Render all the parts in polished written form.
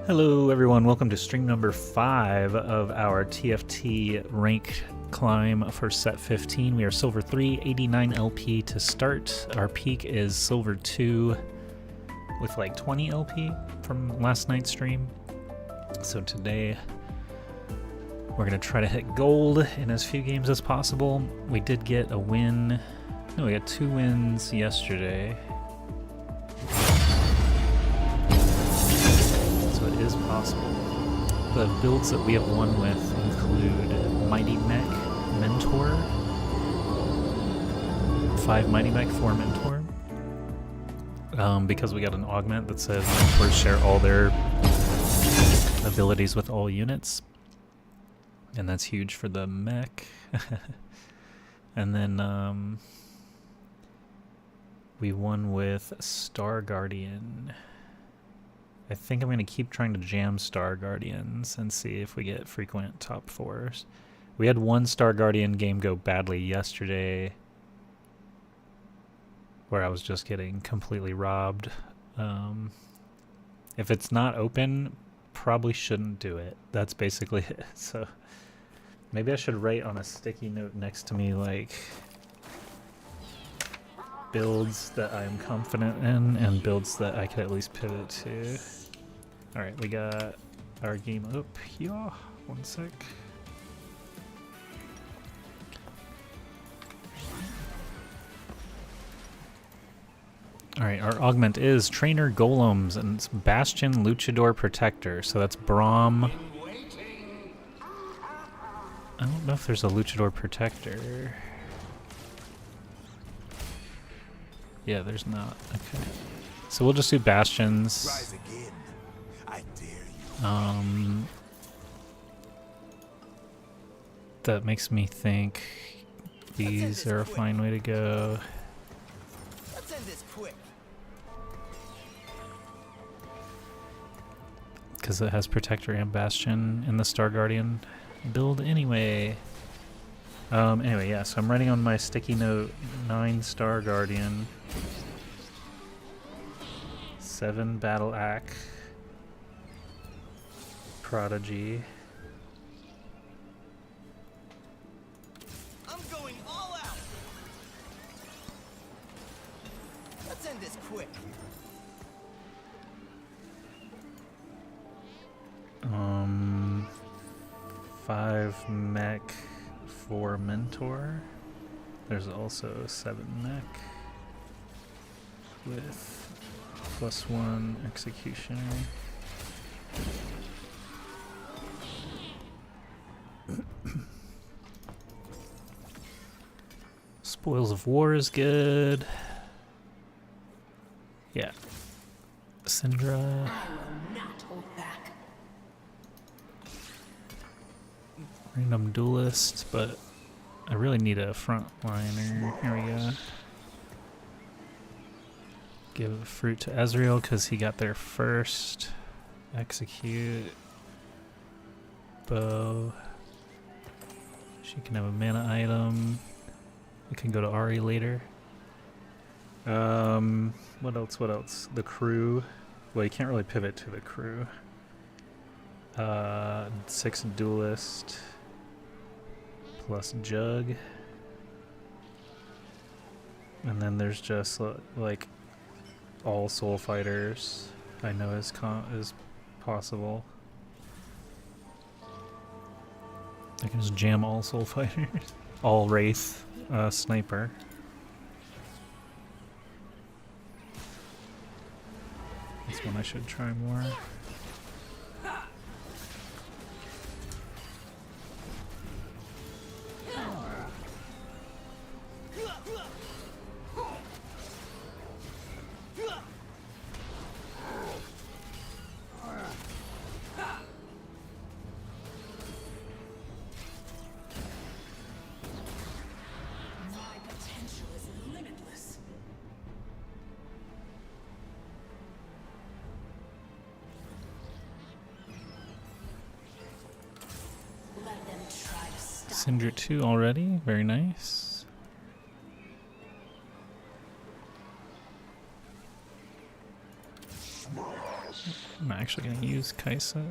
Hello everyone, welcome to stream number 5 of our TFT rank climb for set 15. We are silver 3, 89 LP to start. Our peak is silver 2 with like 20 LP from last night's stream. So today we're going to try to hit gold in as few games as possible. We did get a win. No, we got 2 wins yesterday. Is possible. The builds that we have won with include Mighty Mech, Mentor, 5 Mighty Mech, 4 Mentor. Because we got an augment that says Mentors share all their abilities with all units. And that's huge for the mech. And then we won with Star Guardian. I think I'm going to keep trying to jam Star Guardians and see if we get frequent top 4s. We had one Star Guardian game go badly yesterday where I was just getting completely robbed. If it's not open, probably shouldn't do it. That's basically it. So maybe I should write on a sticky note next to me like builds that I'm confident in and builds that I could at least pivot to. Alright, we got our game up here. One sec. Alright, our augment is Trainer Golems and it's Bastion Luchador Protector. So that's Braum. I don't know if there's a Luchador Protector. Yeah, there's not. Okay. So we'll just do Bastions. Rise again. I dare you. That makes me think these are a fine way to go. Let's end this quick. Because it has Protector and Bastion in the Star Guardian build anyway. Anyway, yeah, so I'm writing on my sticky note 9 Star Guardian, 7 Battle Axe, Prodigy. I'm going all out. Let's end this quick. 5 Mech, 4 Mentor. There's also 7 Mech with +1 Executioner. Spoils of War is good. Yeah. Syndra. Random Duelist, but I really need a frontliner. Here we go. Give fruit to Ezreal because he got there first. Execute. Bow. She can have a mana item. We can go to Ari later. What else? What else? The crew. Well, you can't really pivot to the crew. 6 Duelist. Plus Jug. And then there's just like all soul fighters I know is possible. I can just jam all soul fighters. All Wraith sniper. That's one I should try more. Syndra 2 already, very nice. actually gonna use Kaisa.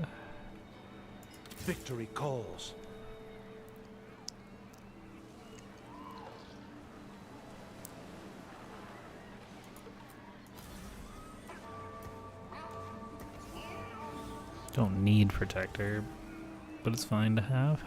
Victory calls. Don't need Protector, but it's fine to have.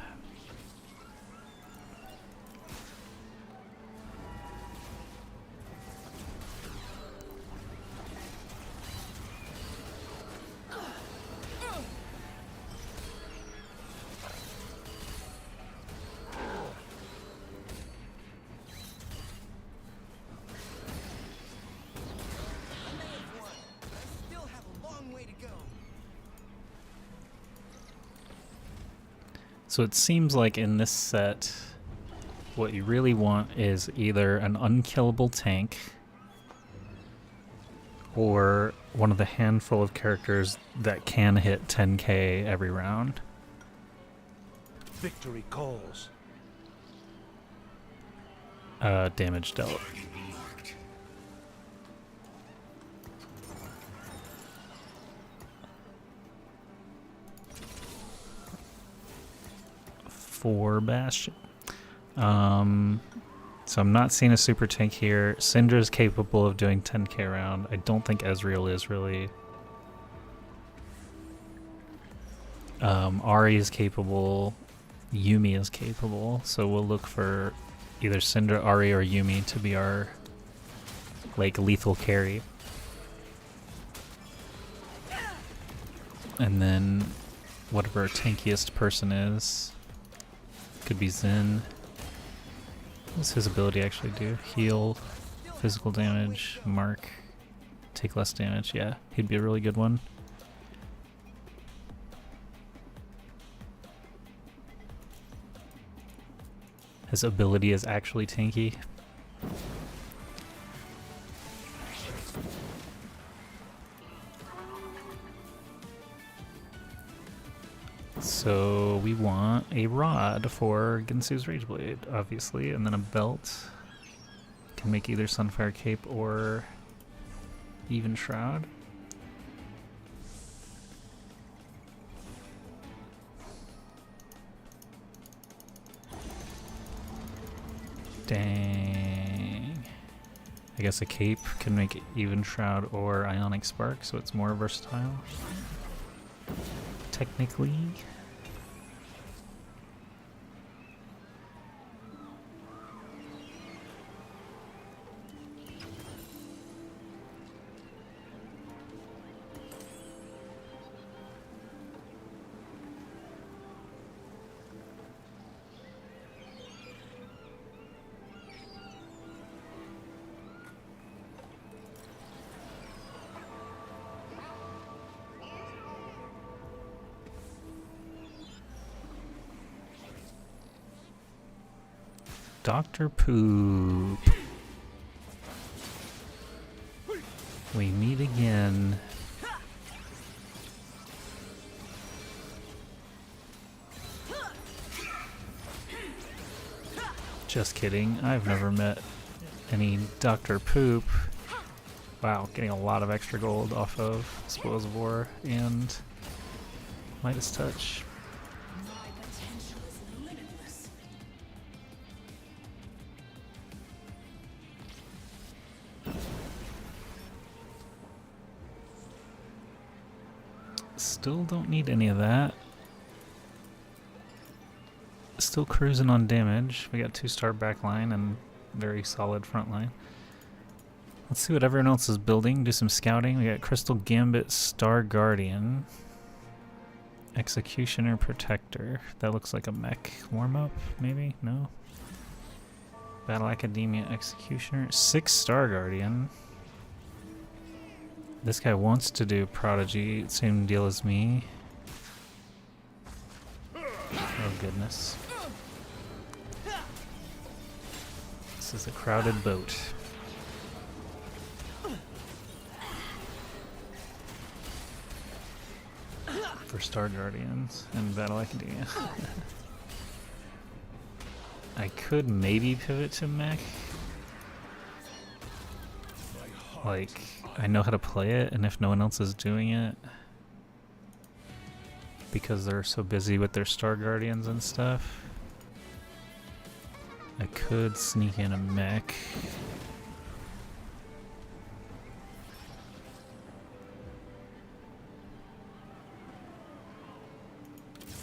So it seems like in this set, what you really want is either an unkillable tank or one of the handful of characters that can hit 10k every round. Victory calls. Damage dealt. For Bastion. So I'm not seeing a super tank here. Syndra's capable of doing 10k around. I don't think Ezreal is really. Ahri is capable. Yuumi is capable. So we'll look for either Syndra, Ahri, or Yuumi to be our like lethal carry. And then whatever our tankiest person is. Could be Zen. What does his ability actually do? Heal, physical damage, mark, take less damage. Yeah, he'd be a really good one. His ability is actually tanky. So we want a rod for Ginsu's Rageblade, obviously, and then a belt. Can make either Sunfire Cape or even Shroud. Dang. I guess a cape can make even Shroud or Ionic Spark, so it's more versatile. Technically. Dr. Poop. We meet again. Just kidding. I've never met any Dr. Poop. Wow, getting a lot of extra gold off of Spoils of War and Midas Touch. Still don't need any of that. Still cruising on damage. We got 2-star backline and very solid front line. Let's see what everyone else is building. Do some scouting. We got Crystal Gambit, Star Guardian, Executioner, Protector. That looks like a mech warm-up, maybe? No? Battle Academia, Executioner. 6-star Guardian. This guy wants to do Prodigy, same deal as me. Oh goodness. This is a crowded boat. For Star Guardians and Battle Academia. I could maybe pivot to mech. Like, I know how to play it, and if no one else is doing it, because they're so busy with their Star Guardians and stuff. I could sneak in a mech.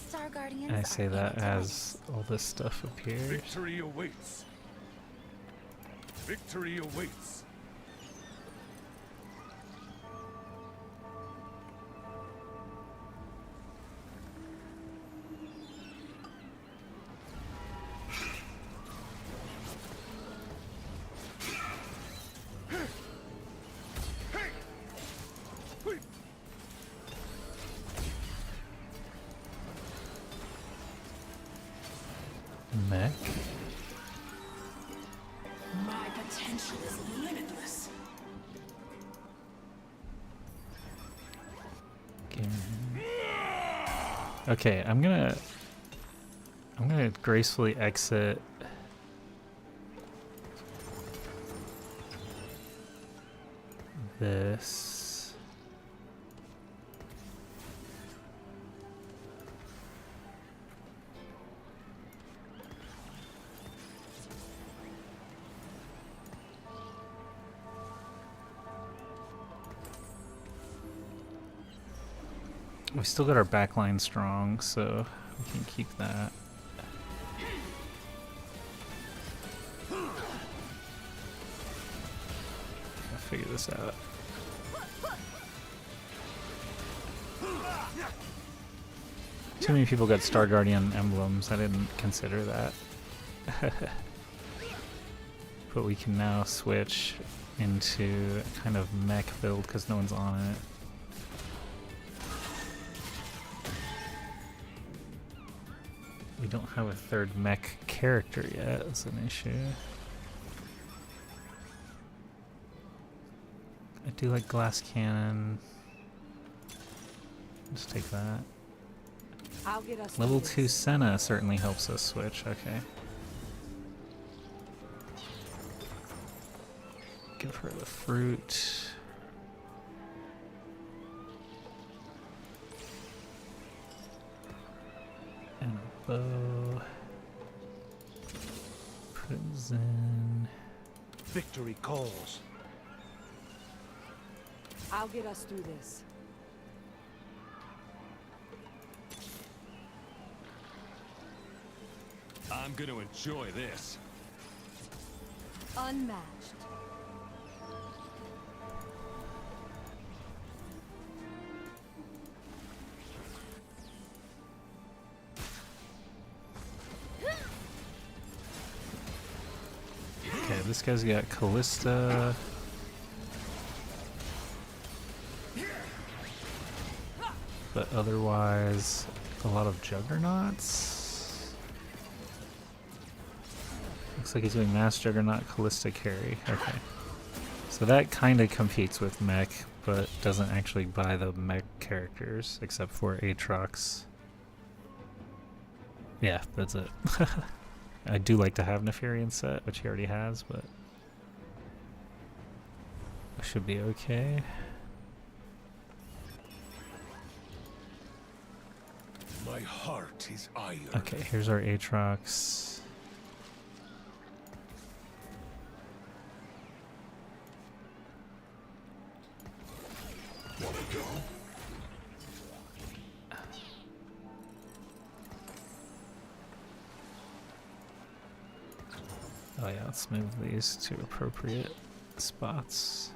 Star Guardians I say are that in it as all this stuff appears. Victory awaits. Victory awaits. Mech. My potential is limitless. Okay, I'm gonna gracefully exit this. We still got our backline strong, so we can keep that. I'll figure this out. Too many people got Star Guardian emblems. I didn't consider that. But we can now switch into a kind of mech build because no one's on it. We don't have a third mech character yet, that's an issue. I do like glass cannon. Just take that. I'll get us Level through 2 this. Senna certainly helps us switch, okay. Give her the fruit. And a bow. Put it in Zen. Victory calls. I'll get us through this. I'm gonna enjoy this. Unmatched. Okay, this guy's got Callista. But otherwise, a lot of Juggernauts. Looks like he's doing Mass Juggernaut, Callista carry. Okay. So that kind of competes with mech, but doesn't actually buy the mech characters, except for Aatrox. Yeah, that's it. I do like to have Nefarian set, which he already has, but I should be okay. My heart is iron. Okay, here's our Aatrox. Wanna go? Oh yeah, let's move these to appropriate spots.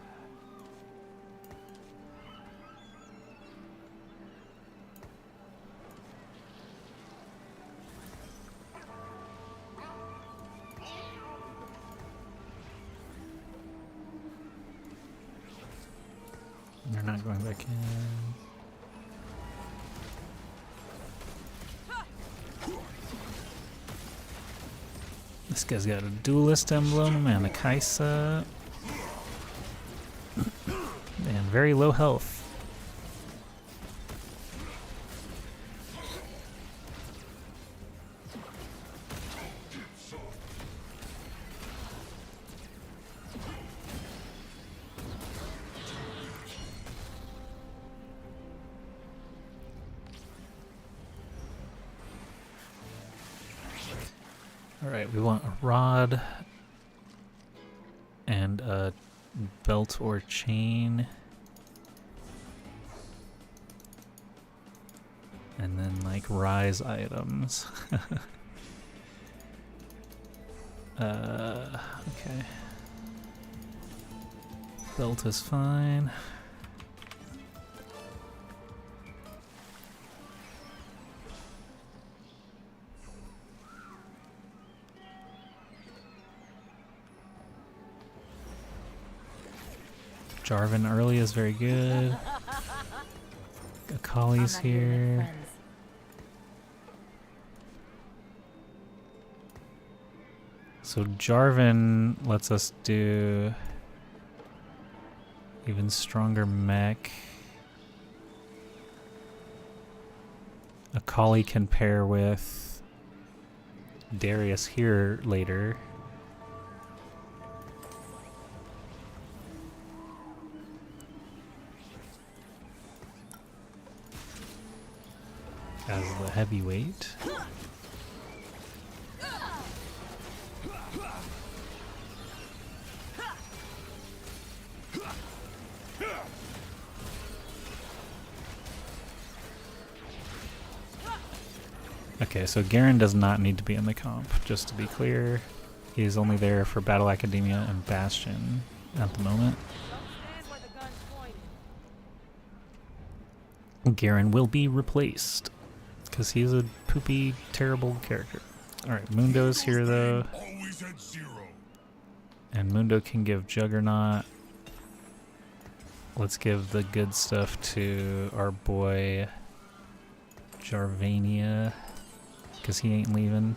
They're not going back in. This guy's got a duelist emblem and a Kaisa. And very low health. Alright, we want a rod and a belt or chain. And then like rise items. Okay. Belt is fine. Jarvan early is very good. Akali's here. So Jarvan lets us do even stronger mech. Akali can pair with Darius here later. As the heavyweight. Okay, so Garen does not need to be in the comp, just to be clear. He is only there for Battle Academia and Bastion at the moment. Garen will be replaced, because he's a poopy, terrible character. Alright, Mundo's here though. And Mundo can give Juggernaut. Let's give the good stuff to our boy Jarvania, because he ain't leaving.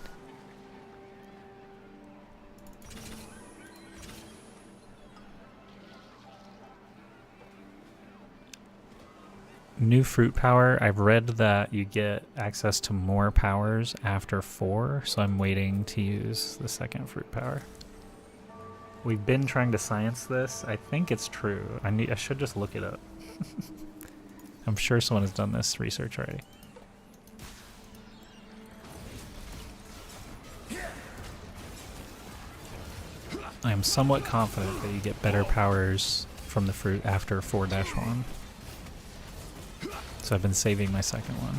New fruit power. I've read that you get access to more powers after 4, so I'm waiting to use the second fruit power. We've been trying to science this. I think it's true. I should just look it up. I'm sure someone has done this research already. I am somewhat confident that you get better powers from the fruit after 4-1. So I've been saving my second one.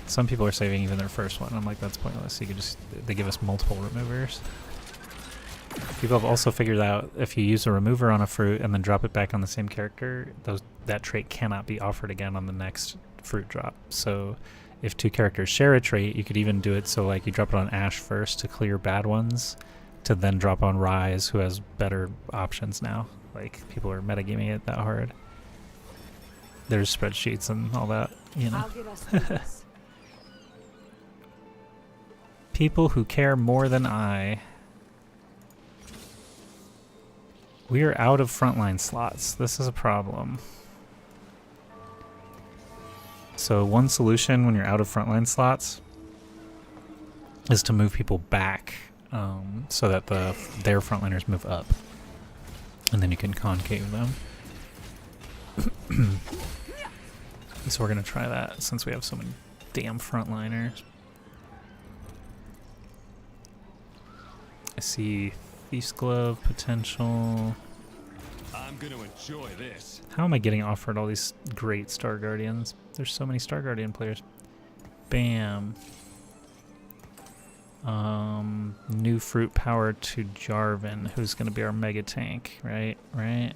Some people are saving even their first one. I'm like, that's pointless. You could just, they give us multiple removers. People have also figured out if you use a remover on a fruit and then drop it back on the same character, that trait cannot be offered again on the next fruit drop. So if 2 characters share a trait, you could even do it so like you drop it on Ashe first to clear bad ones, to then drop on Rise, who has better options now. Like, people are metagaming it that hard. There's spreadsheets and all that, you know. People who care more than I. We are out of frontline slots. This is a problem. So one solution when you're out of frontline slots is to move people back, so that their frontliners move up, and then you can concave them. So we're gonna try that since we have so many damn frontliners. I see Thief's Glove potential. I'm gonna enjoy this. How am I getting offered all these great Star Guardians? There's so many Star Guardian players. Bam. New fruit power to Jarvan, who's gonna be our mega tank, right? Right?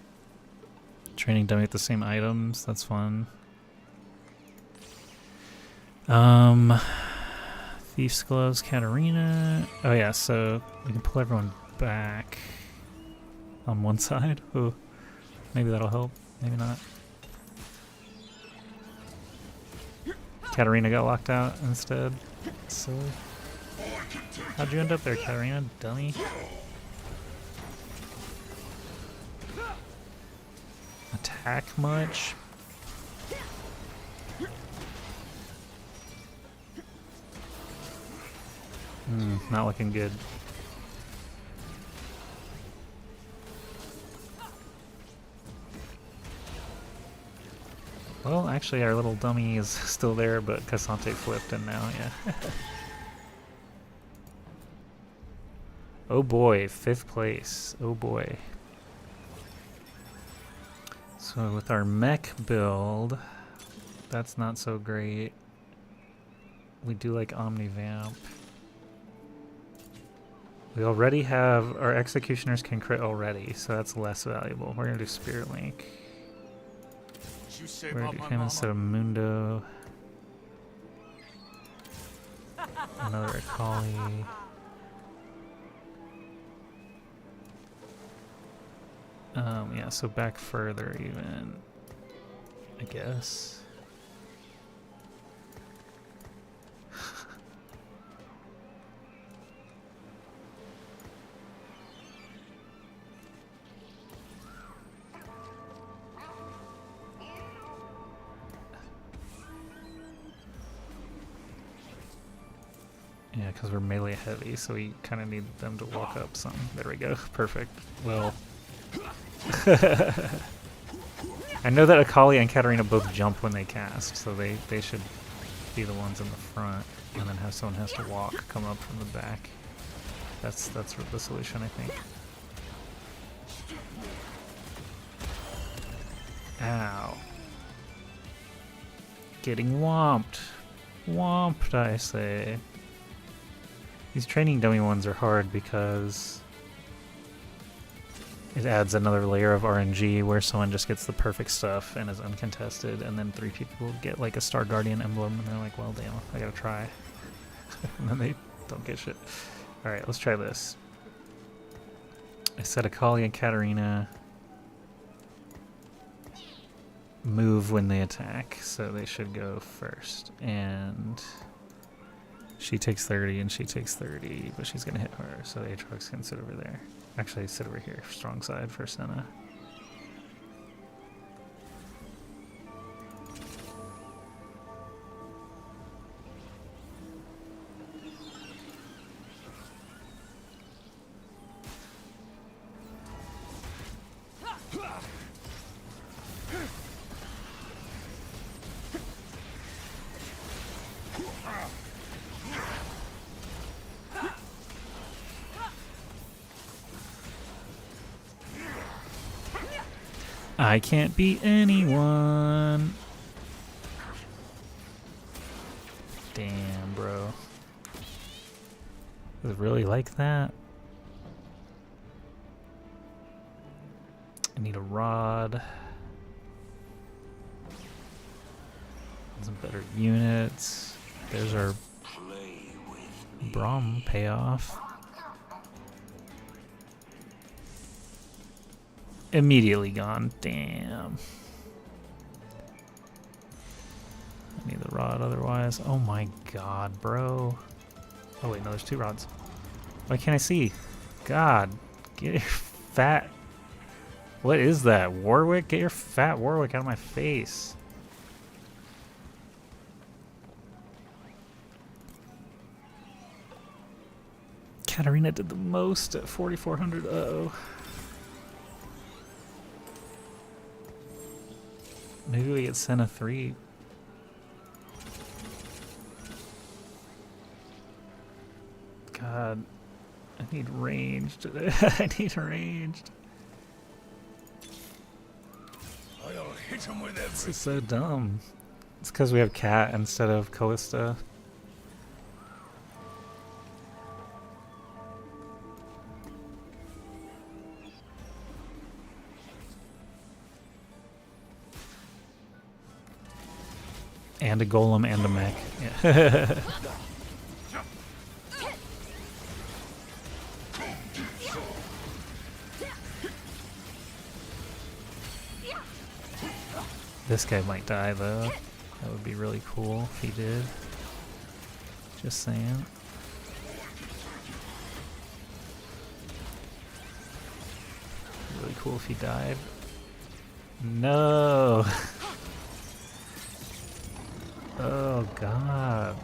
Training dummy with the same items, that's fun. Thief's Gloves, Katarina. Oh yeah, so we can pull everyone back on one side. Oh, maybe that'll help, maybe not. Katarina got locked out instead. Silly. How'd you end up there, Katarina, dummy? Attack much? Not looking good. Well, actually our little dummy is still there, but Cassante flipped and now, yeah. Oh boy, 5th place. Oh boy. So with our mech build, that's not so great. We do like Omnivamp. We already have, our executioners can crit already, so that's less valuable. We're gonna do Spirit Link. You say We're about gonna my do him mama? instead of Mundo. Another Akali. Yeah, so back further even, I guess. Yeah, because we're melee heavy, so we kind of need them to walk up some. There we go. Perfect. Well, I know that Akali and Katarina both jump when they cast, so they should be the ones in the front, and then have someone has to walk, come up from the back. That's the solution, I think. Ow. Getting whomped. Whomped, I say. These training dummy ones are hard because it adds another layer of RNG where someone just gets the perfect stuff and is uncontested, and then 3 people get like a Star Guardian emblem and they're like, well damn, I gotta try. And then they don't get shit. Alright, let's try this. I said Akali and Katarina move when they attack, so they should go first. And she takes 30 and she takes 30, but she's gonna hit her, so Aatrox can sit over there. Actually, sit over here, strong side for Senna. I can't beat anyone. Damn, bro. Is it really like that? I need a rod. Some better units. There's our Braum payoff. Immediately gone. Damn. I need the rod otherwise. Oh my god, bro. Oh wait, no, there's 2 rods. Why can't I see? God. Get your fat... What is that? Warwick? Get your fat Warwick out of my face. Katarina did the most at 4,400. Uh-oh. Maybe we get Senna 3. God, I need ranged. I need ranged. I'll hit him with everything. This is so dumb. It's because we have Cat instead of Callista. And a golem and a mech. Yeah. This guy might die though. That would be really cool if he did. Just saying. Really cool if he died. No! Oh god.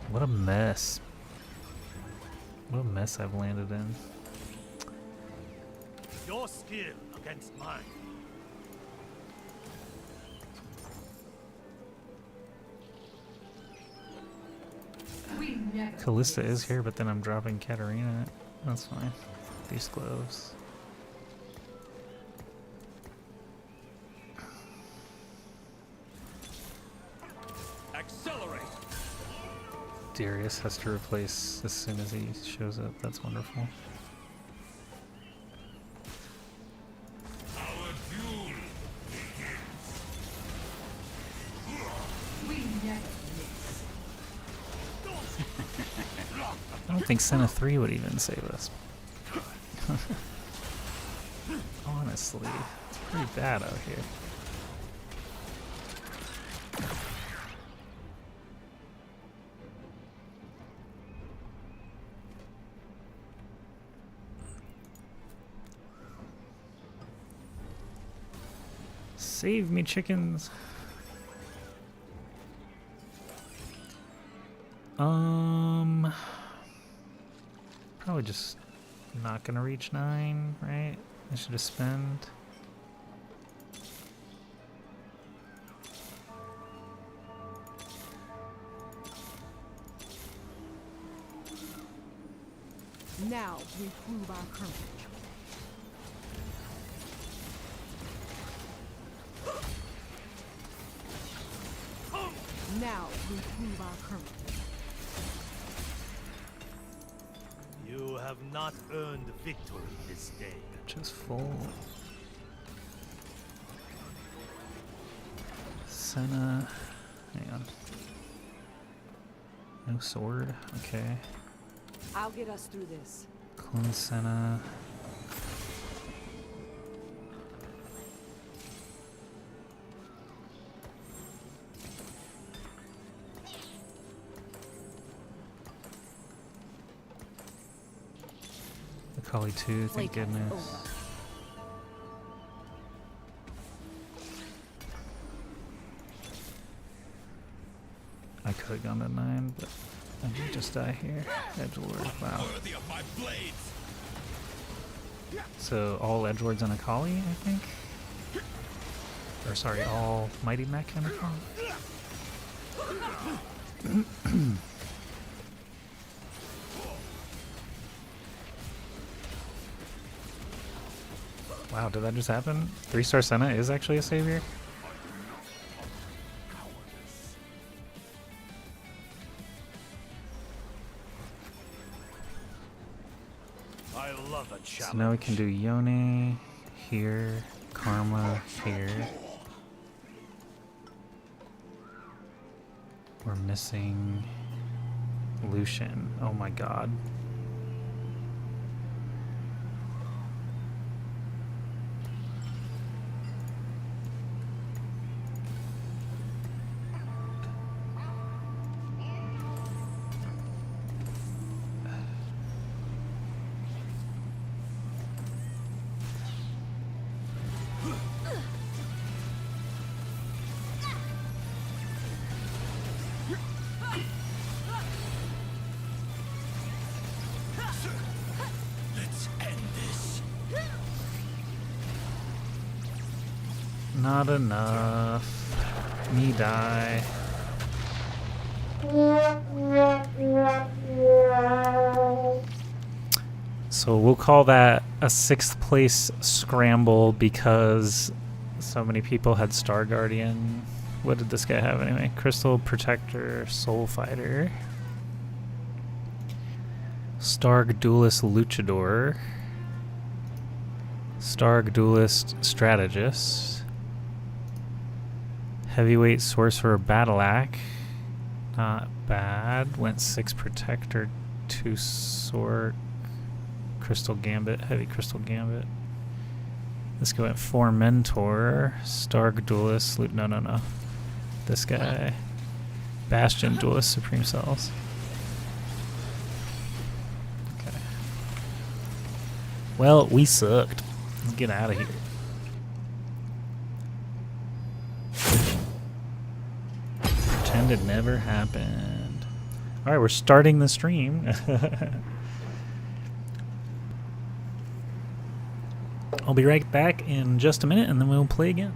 What a mess. What a mess I've landed in. Your skill against mine. Callista is here, but then I'm dropping Katarina. That's fine. These gloves. Accelerate. Darius has to replace as soon as he shows up. That's wonderful. Our duel begins. We never miss. I don't think Senna 3 would even save us. Honestly, it's pretty bad out here. Save me, chickens. Probably just not gonna reach 9, right? I should have spent. Now we prove our courage. Now we prove our courage. You have not earned victory this day. Just full. Senna. Hang on. No sword. Okay. I'll get us through this. Clone Senna. The Kali 2, thank Playtime goodness. over. I could have gone to 9, but I did just die here. Edgelord, wow. Worthy of my blades. So all Edgelords and a Kali, I think? Or sorry, all Mighty Mech and a Kali? Wow, did that just happen? 3-star Senna is actually a savior? I love a challenge. So now we can do Yone here, Karma here. We're missing Lucian. Oh my god. Let's end this. Not enough. Me die. So we'll call that a 6th place scramble because so many people had Star Guardian. What did this guy have anyway? Crystal Protector, Soul Fighter, Starg Duelist Luchador, Starg Duelist Strategist, Heavyweight Sorcerer Battleac, not bad. Went 6 Protector, 2 Sword, Crystal Gambit, Heavy Crystal Gambit. This guy went 4 Mentor, Starg Duelist, no. This guy, Bastion Duelist, Supreme Cells. Okay. Well, we sucked. Let's get out of here. Pretend it never happened. Alright, we're starting the stream. I'll be right back in just a minute and then we'll play again.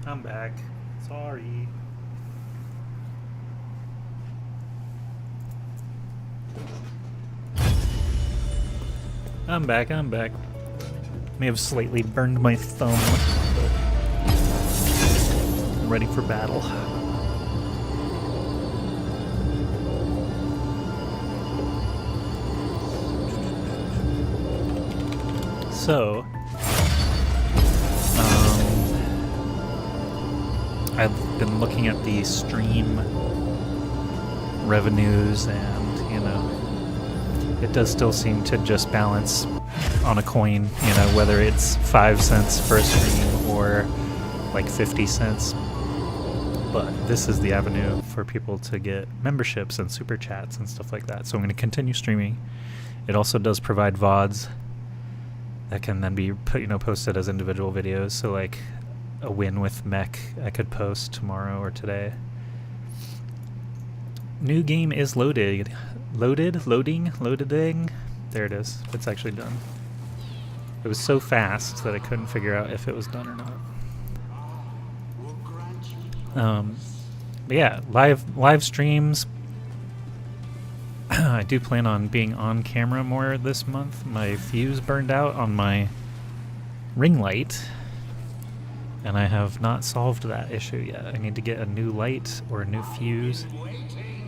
I'm back. Sorry. I'm back. May have slightly burned my thumb. I'm ready for battle. So, I've been looking at the stream revenues, and you know, it does still seem to just balance on a coin, you know, whether it's 5 cents for a stream or like 50 cents. But this is the avenue for people to get memberships and super chats and stuff like that. So I'm going to continue streaming. It also does provide VODs that can then be posted as individual videos. So like a win with mech I could post tomorrow or today. New game is loading. There it is. It's actually done. It was so fast that I couldn't figure out if it was done or not. But yeah, live streams. I do plan on being on camera more this month. My fuse burned out on my ring light, and I have not solved that issue yet. I need to get a new light or a new fuse.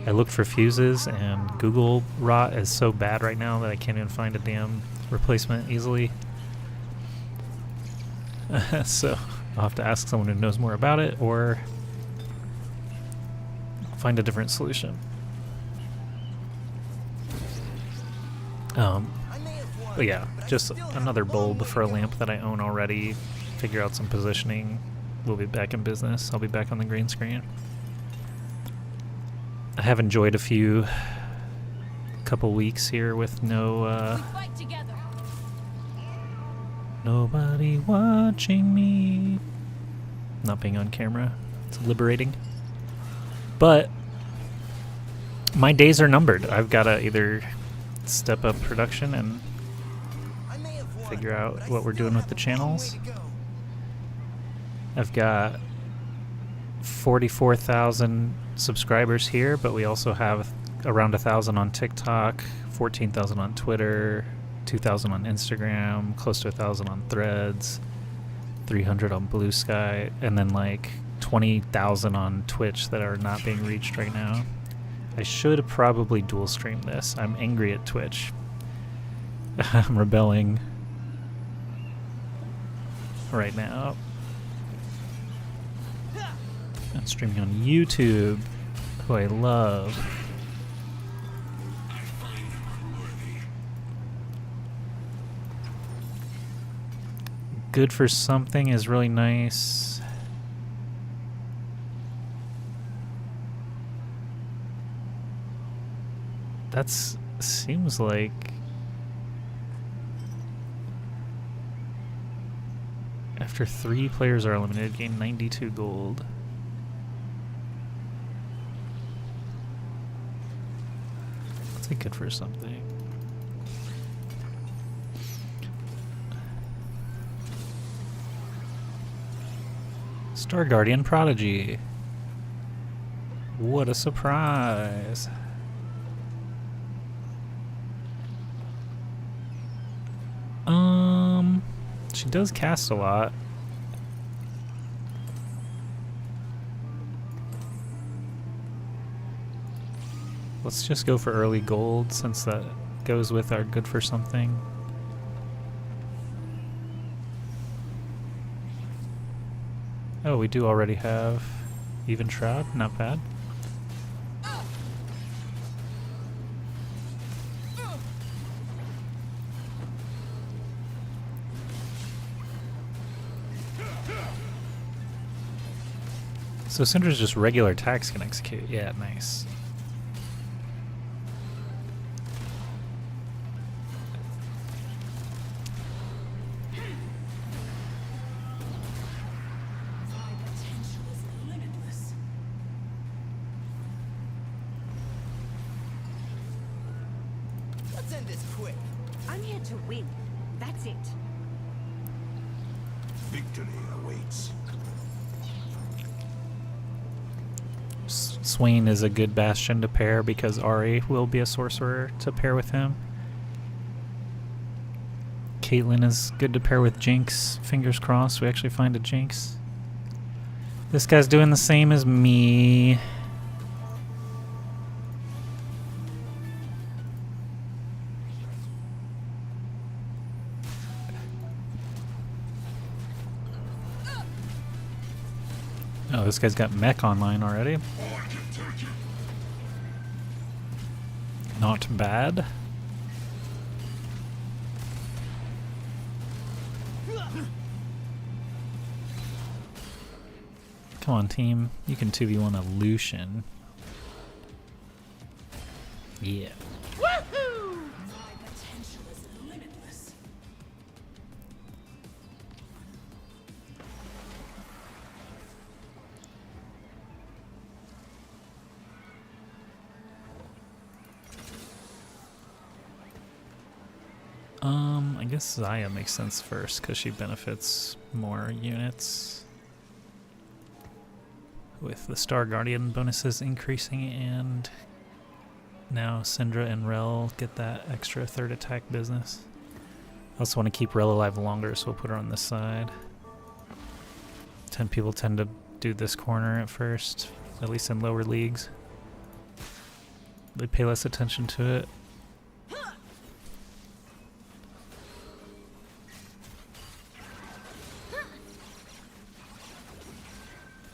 I looked for fuses, and Google rot is so bad right now that I can't even find a damn replacement easily. So I'll have to ask someone who knows more about it, or find a different solution. But yeah, just another bulb for a lamp that I own already. Figure out some positioning. We'll be back in business. I'll be back on the green screen. I have enjoyed a couple weeks here with no nobody watching me. Not being on camera. It's liberating. But my days are numbered. I've got to either step up production and figure out what we're doing with the channels. I've got 44,000 subscribers here, but we also have around 1,000 on TikTok, 14,000 on Twitter, 2,000 on Instagram, close to 1,000 on Threads, 300 on Blue Sky, and then like 20,000 on Twitch that are not being reached right now. I should probably dual stream this. I'm angry at Twitch. I'm rebelling right now. I'm streaming on YouTube, who I love. Good for something is really nice. That's seems like after 3 players are eliminated, gain 92 gold. That's good for something. Star Guardian Prodigy. What a surprise. She does cast a lot. Let's just go for early gold since that goes with our good for something. Oh, we do already have even shroud, not bad. So Cinder's just regular attacks can execute. Yeah, nice. Let's end this quick. I'm here to win. That's it. Victory awaits. Swain is a good bastion to pair because Ari will be a sorcerer to pair with him. Caitlyn is good to pair with Jinx. Fingers crossed we actually find a Jinx. This guy's doing the same as me. Oh, this guy's got mech online already. Not bad. Come on, team. You can 2v1 a Lucian. Yeah. Woohoo! My potential is limitless. I guess Zaya makes sense first because she benefits more units with the Star Guardian bonuses increasing, and now Syndra and Rel get that extra third attack business. I also want to keep Rel alive longer, so we'll put her on this side. 10 people tend to do this corner at first, at least in lower leagues. They pay less attention to it.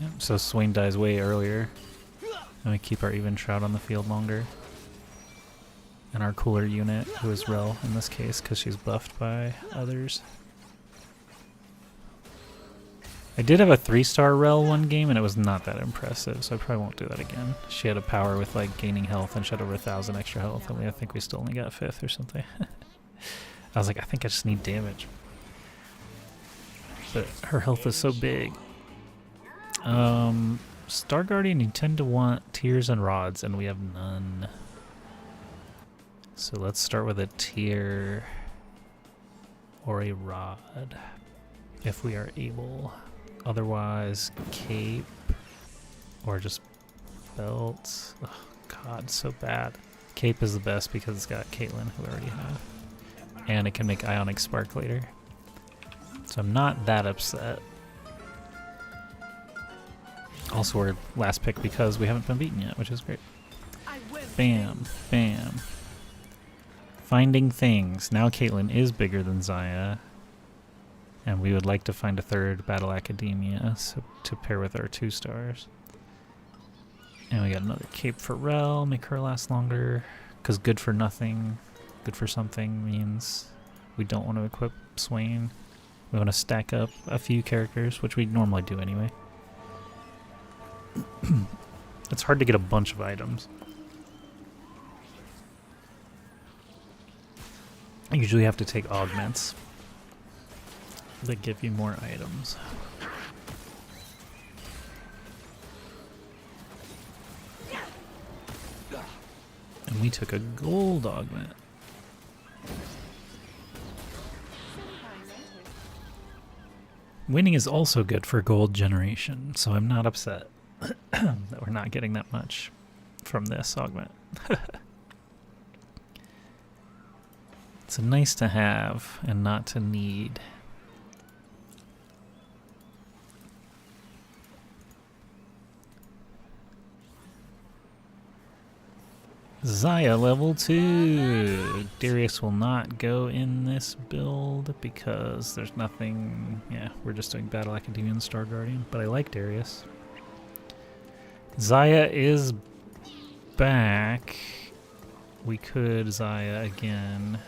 Yep, so Swain dies way earlier, and we keep our even Shroud on the field longer. And our cooler unit, who is Rel in this case, because she's buffed by others. I did have a 3-star Rel one game, and it was not that impressive, so I probably won't do that again. She had a power with like gaining health, and she had over 1,000 extra health, and I think we still only got 5th or something. I was like, I think I just need damage. But her health is so big. Star Guardian, you tend to want tears and rods, and we have none. So let's start with a tear or a rod, if we are able. Otherwise, cape or just belts. Oh god, so bad. Cape is the best because it's got Caitlyn, who we already have. And it can make Ionic Spark later. So I'm not that upset. Also, we're last pick because we haven't been beaten yet, which is great. Bam, bam. Finding things. Now Caitlyn is bigger than Zaya. And we would like to find a third Battle Academia to pair with our 2 stars. And we got another cape for Rel, make her last longer. Because good for nothing, good for something means we don't want to equip Swain. We want to stack up a few characters, which we normally do anyway. It's hard to get a bunch of items. I usually have to take augments that give you more items. And we took a gold augment. Winning is also good for gold generation, so I'm not upset that we're not getting that much from this augment. It's nice to have and not to need. Zaya level 2. Darius will not go in this build because there's nothing. Yeah, we're just doing Battle Academia and Star Guardian, but I like Darius. Zaya is back. We could Zaya again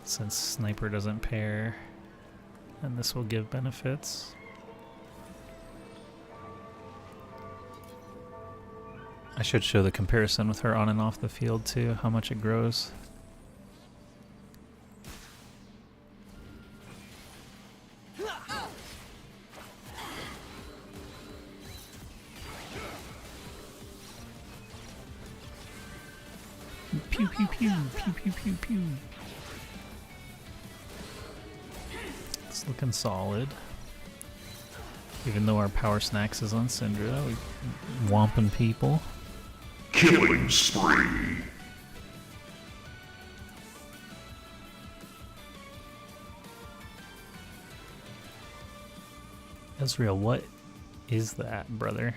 since Sniper doesn't pair, and this will give benefits. I should show the comparison with her on and off the field too, how much it grows. Pew pew pew, pew pew pew pew. It's looking solid. Even though our power snacks is on Syndra, we whomping people. Killing spree. Ezreal, what is that, brother?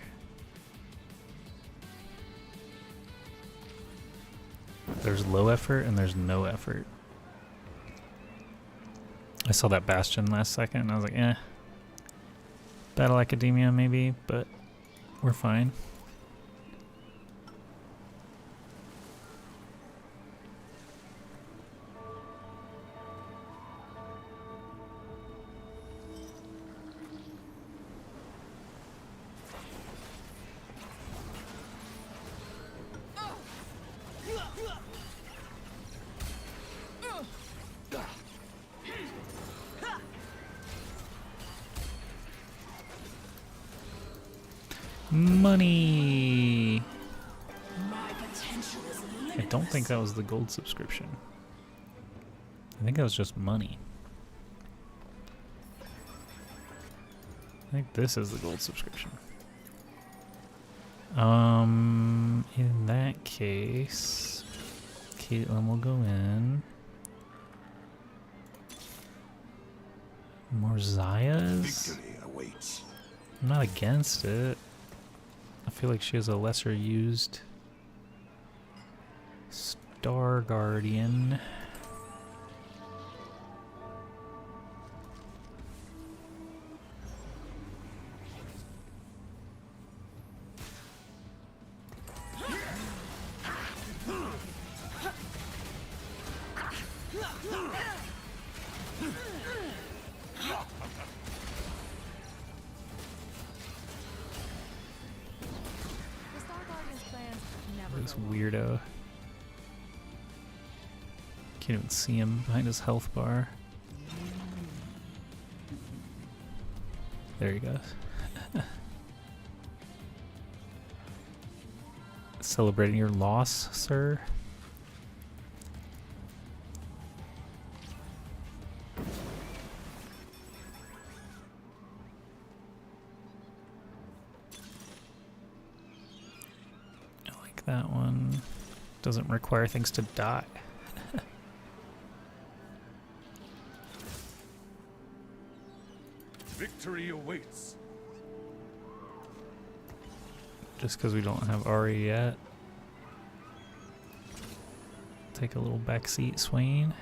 There's low effort and there's no effort. I saw that Bastion last second and I was like, eh. Battle Academia maybe, but we're fine. Money! My potential is I limitless. don't think that was the gold subscription. I think that was just money. I think this is the gold subscription. In that case, Caitlyn will go in. More Zayas? Victory awaits. I'm not against it. I feel like she has a lesser used Star Guardian. The Star Guardian's plans never This go well. weirdo. Can't even see him behind his health bar. There he goes. Celebrating your loss, sir? I like that one. Doesn't require things to die. Victory awaits. Just because we don't have Ari yet. Take a little backseat, Swain.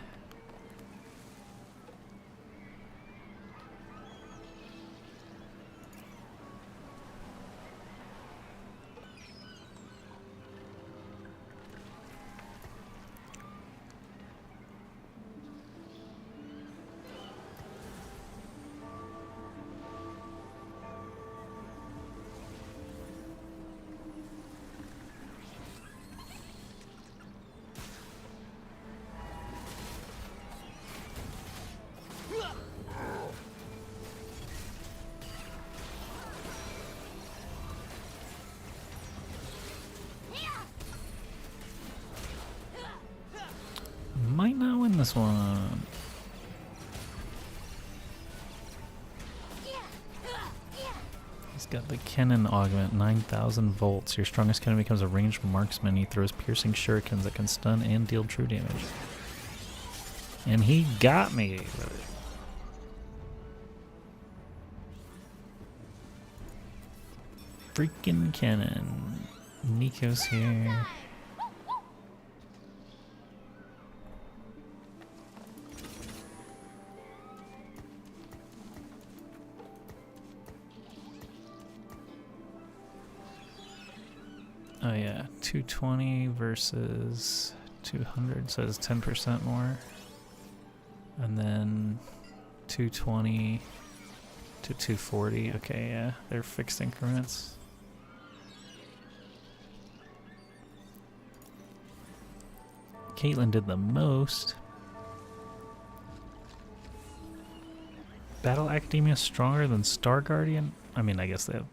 Might not win this one. He's got the cannon augment, 9,000 volts. Your strongest cannon becomes a ranged marksman. He throws piercing shurikens that can stun and deal true damage. And he got me. Freaking cannon. Nico's here. Oh yeah, 220 versus 200, so it's 10% more. And then 220 to 240. Okay, yeah, they're fixed increments. Caitlyn did the most. Battle Academia stronger than Star Guardian? I mean, I guess they have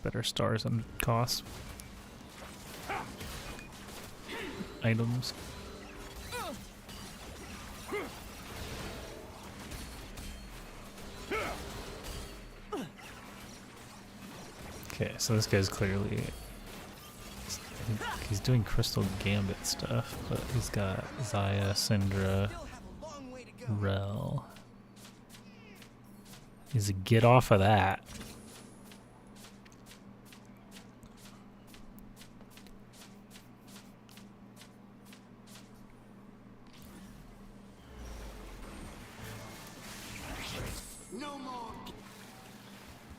better stars and costs. Items. Okay, so this guy's clearly... He's doing Crystal Gambit stuff, but he's got Zaya, Syndra, Rel. He's a get off of that.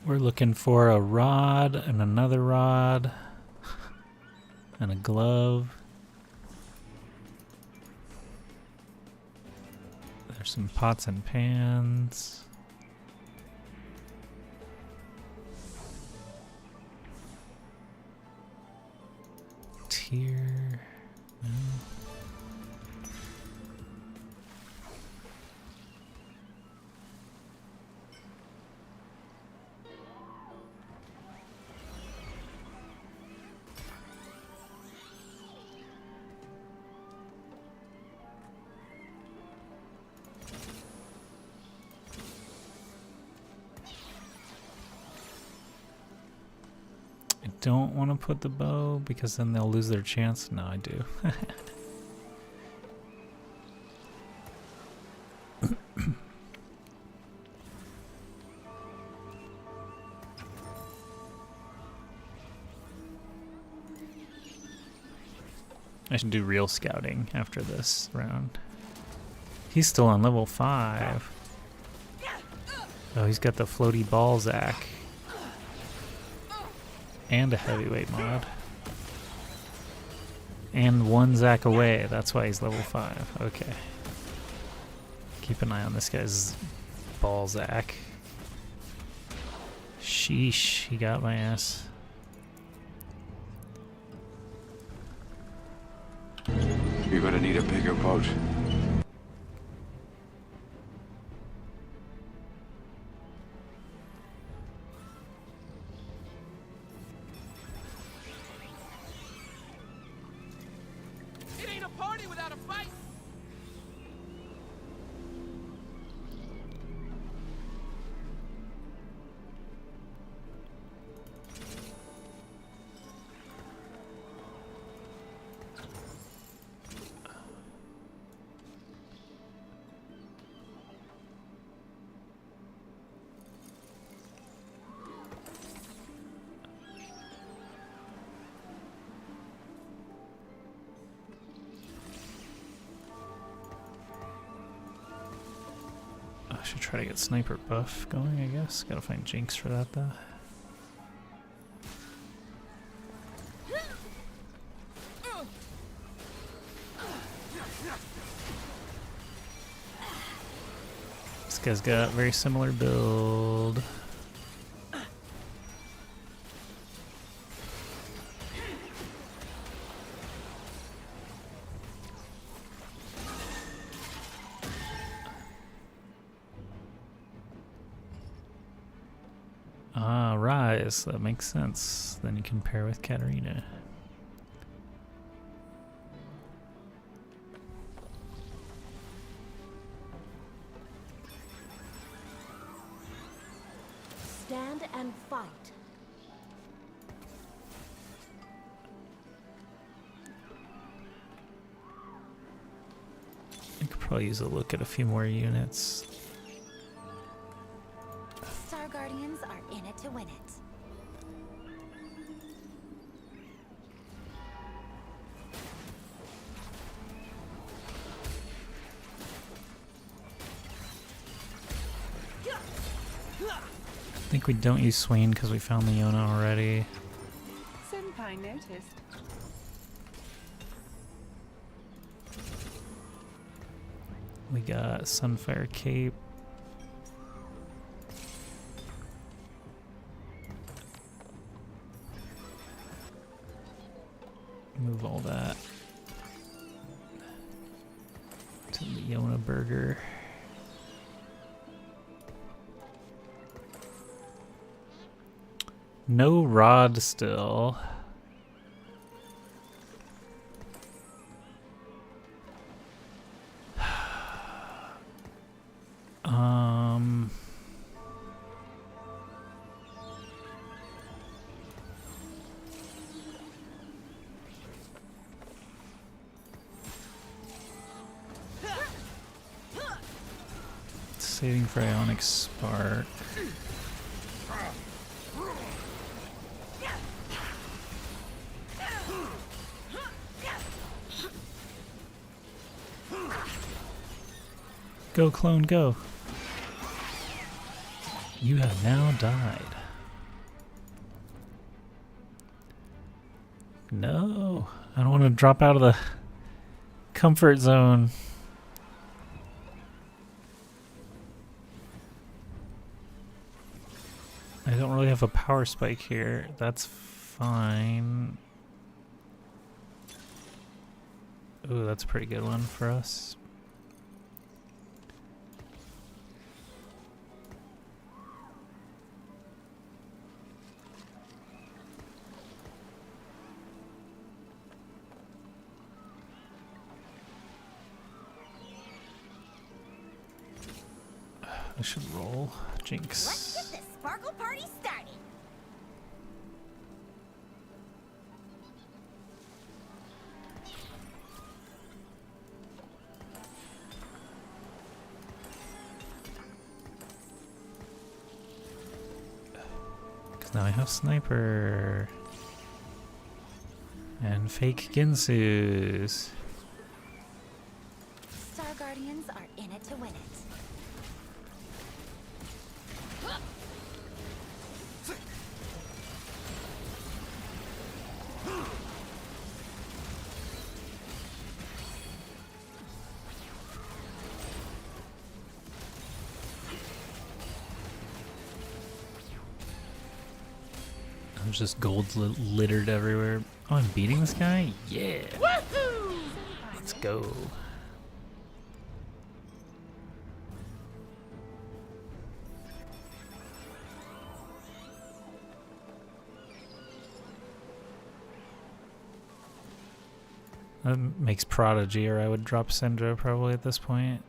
We're looking for a rod and another rod and a glove. There's some pots and pans. Tier. No. Don't want to put the bow because then they'll lose their chance. No, I do. I should do real scouting after this round. He's still on level 5. Oh, he's got the floaty ball Zac. And a heavyweight mod. And 1 Zac away. That's why he's level 5. Okay. Keep an eye on this guy's ball Zac. Sheesh, he got my ass. You're gonna need a bigger boat. I should try to get sniper buff going, I guess. Gotta find Jinx for that though. This guy's got a very similar build. Ah, Rise. That makes sense. Then you can pair with Katarina. Stand and fight. I could probably use a look at a few more units. Star Guardians are in it to win it. I think we don't use Swain because we found Leona already. Senpai noticed. We got Sunfire Cape. Move all that to Leona Burger. No rod still. Saving for Ionic Spark. Go, clone, go. You have now died. No, I don't want to drop out of the comfort zone. I don't really have a power spike here. That's fine. Ooh, that's a pretty good one for us. I should roll. Jinx. Let's get this sparkle party started. Because now I have Sniper. And fake Ginsus. Star Guardians are in it to win it. There's just gold littered everywhere. Oh, I'm beating this guy? Yeah. Let's go. That makes Prodigy, or I would drop Syndra probably at this point.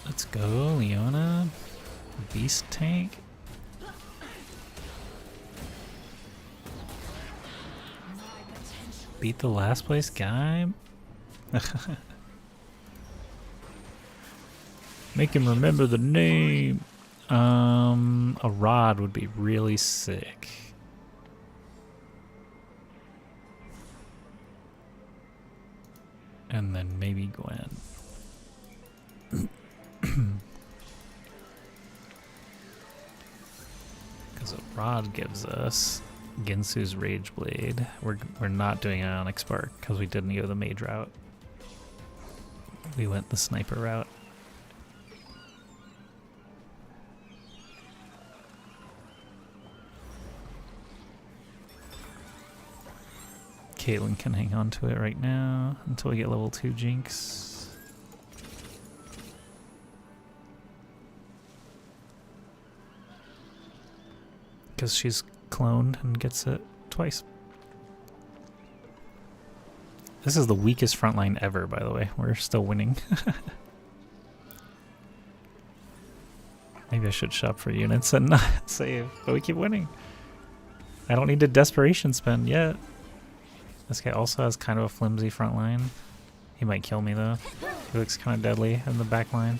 Let's go, Leona. Beast tank. Beat the last place guy. Make him remember the name. A rod would be really sick. And then maybe Gwen. Because a rod gives us Ginsu's Rage Blade. We're not doing Ionic Spark because we didn't go the mage route. We went the sniper route. Caitlyn can hang on to it right now until we get level 2 Jinx. Because she's cloned and gets it twice. This is the weakest frontline ever, by the way. We're still winning. Maybe I should shop for units and not save, but we keep winning. I don't need to desperation spend yet. This guy also has kind of a flimsy front line. He might kill me though. He looks kind of deadly in the back line.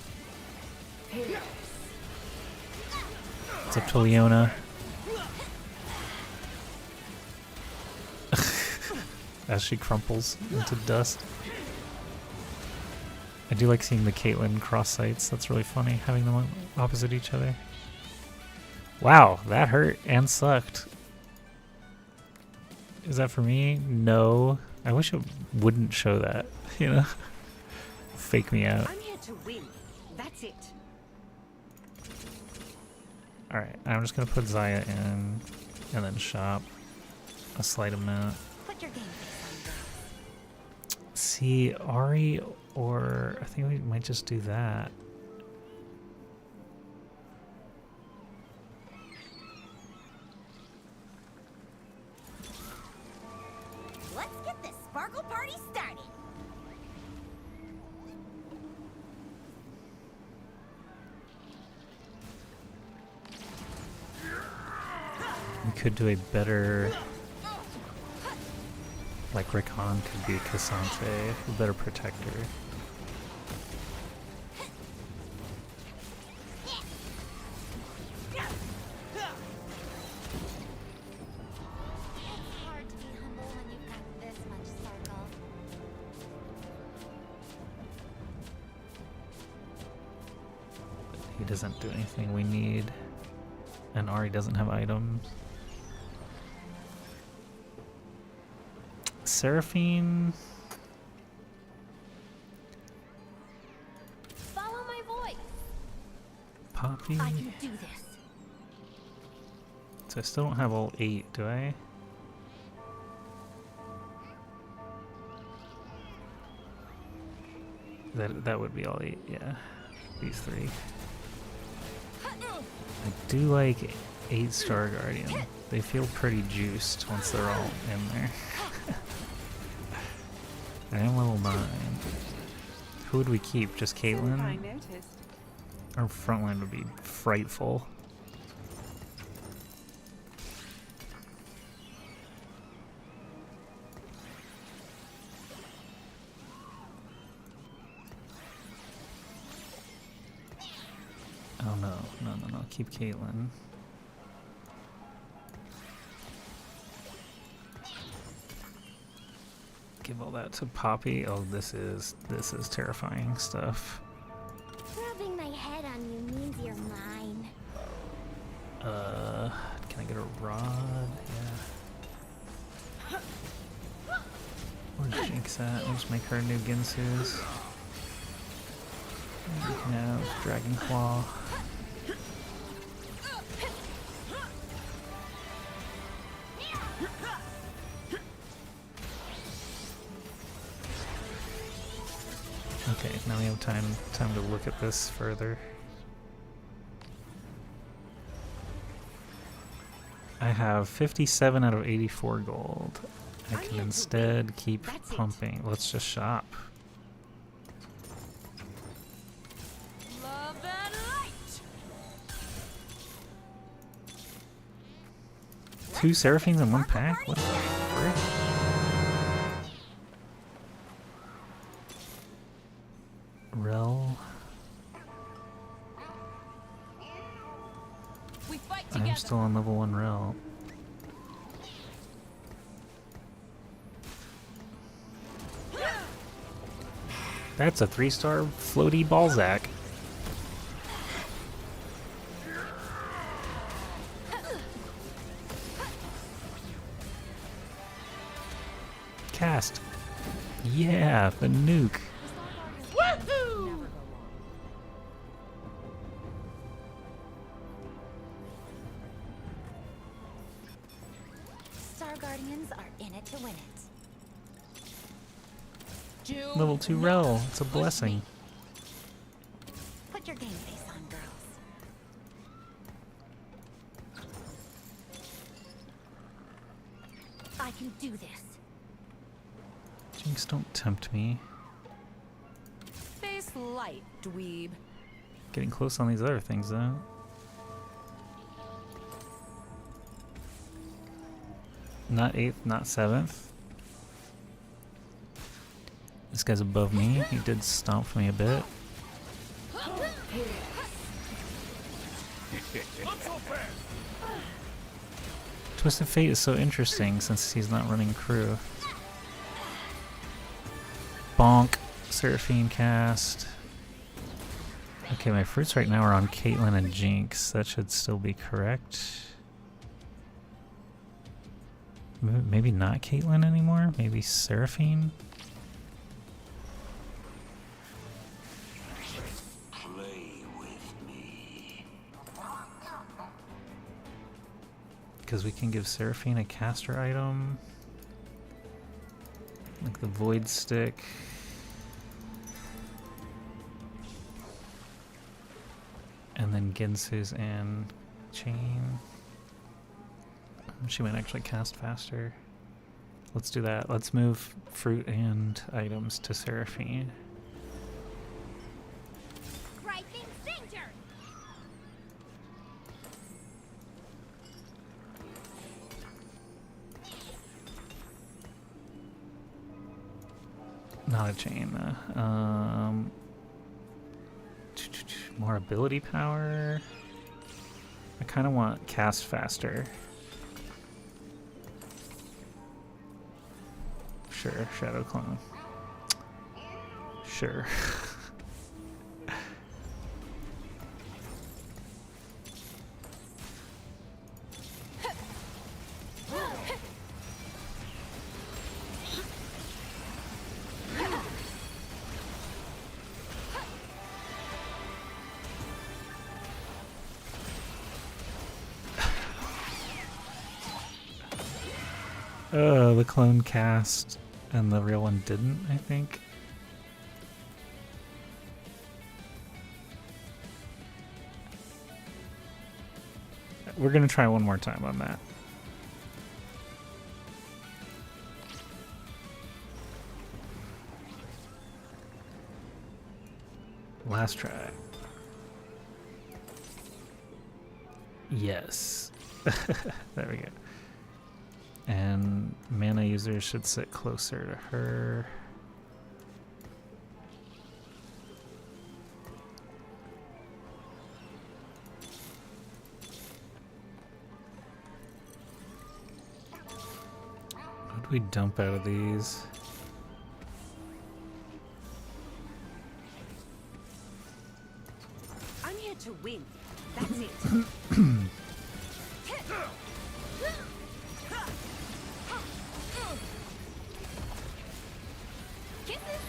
It's up to Leona. As she crumples into dust. I do like seeing the Caitlyn cross sights. That's really funny, having them opposite each other. Wow, that hurt and sucked. Is that for me? No. I wish it wouldn't show that, you know? Fake me out. I'm here to win. That's it. Alright, I'm just gonna put Zaya in and then shop a slight amount. Put your game face on, girls. See, Ari, or I think we might just do that. Let's get this sparkle party started. We could do a better, like Rickon could be Cassante, a better protector. It's hard to be humble when you've got this much sparkle. He doesn't do anything we need, and Ari doesn't have items. Seraphine. Follow my voice. Poppy. I can do this. So I still don't have all 8, do I? That would be all 8, yeah. These 3. I do like 8-star Guardian. They feel pretty juiced once they're all in there. I am level 9. Who would we keep? Just Caitlyn? I noticed. Our frontline would be frightful. Oh no, no, keep Caitlyn. Give all that to Poppy. Oh, this is terrifying stuff. Rubbing my head on you means you're mine. Can I get a rod? Yeah. Where's Jinx at? Let's make her new Ginsu's. Yeah, Dragon Claw. Okay, now we have time to look at this further. I have 57 out of 84 gold. I can instead keep pumping. Let's just shop. Love and light. 2 Seraphines in one pack? What the frick? Rel. We fight together. I'm still on level 1 Rel. That's a 3-star floaty Balzac. Cast. Yeah, the nuke. Woohoo! Star Guardians are in it to win it. Level 2 Rel. It's a blessing. Put your game face on, girls. I can do this. Jinx, don't tempt me. Face light, dweeb. Getting close on these other things, though. Not 8th, not 7th. This guy's above me. He did stomp me a bit. Twisted Fate is so interesting since he's not running crew. Bonk. Seraphine cast. Okay, my fruits right now are on Caitlyn and Jinx. That should still be correct. Maybe not Caitlyn anymore? Maybe Seraphine? Play with me. Because we can give Seraphine a caster item. Like the Void Stick. And then Ginsu's and Chain. She might actually cast faster. Let's do that. Let's move fruit and items to Seraphine. Frightening danger! Not a chain. More ability power. I kind of want cast faster. Sure, Shadow Clone. Sure. The clone cast and the real one didn't, I think. We're gonna try one more time on that. Last try. Yes. There we go. And mana users should sit closer to her. What do we dump out of these? I'm here to win. That's it.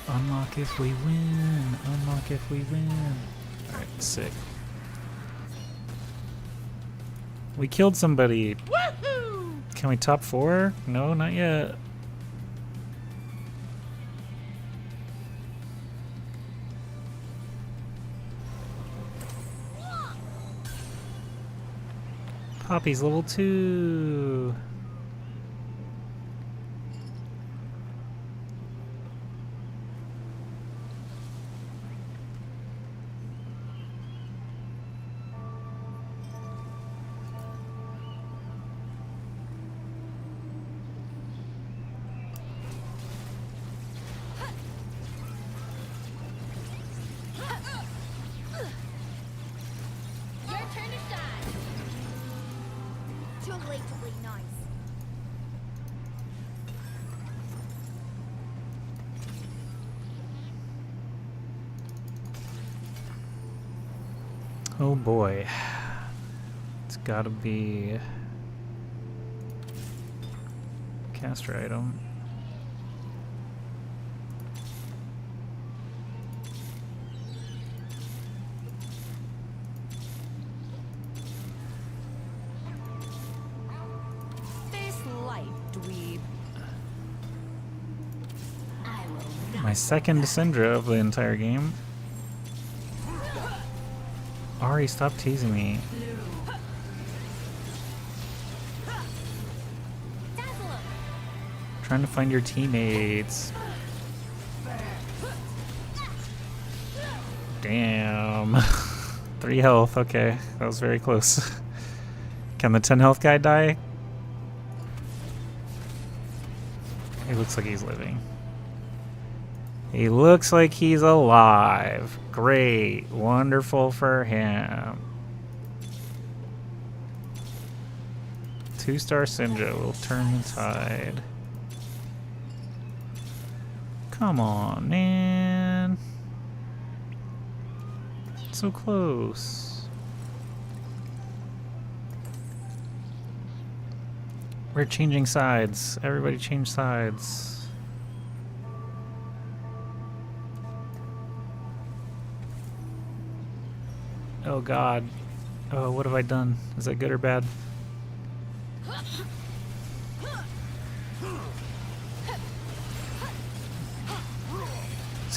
Unlock if we win. Unlock if we win. Alright, sick. We killed somebody. Woohoo! Can we top 4? No, not yet. Poppy's level 2. Your turn to shine. Too late to be nice. Oh boy. It's gotta be caster item. This life, dweeb. My second Syndra of the entire game. Ari, stop teasing me. Trying to find your teammates. Damn. 3 health, okay. That was very close. Can the 10 health guy die? He looks like he's living. He looks like he's alive. Great. Wonderful for him. 2-star Syndra will turn the tide. Come on, man. So close. We're changing sides. Everybody change sides. Oh god. Oh, what have I done? Is that good or bad?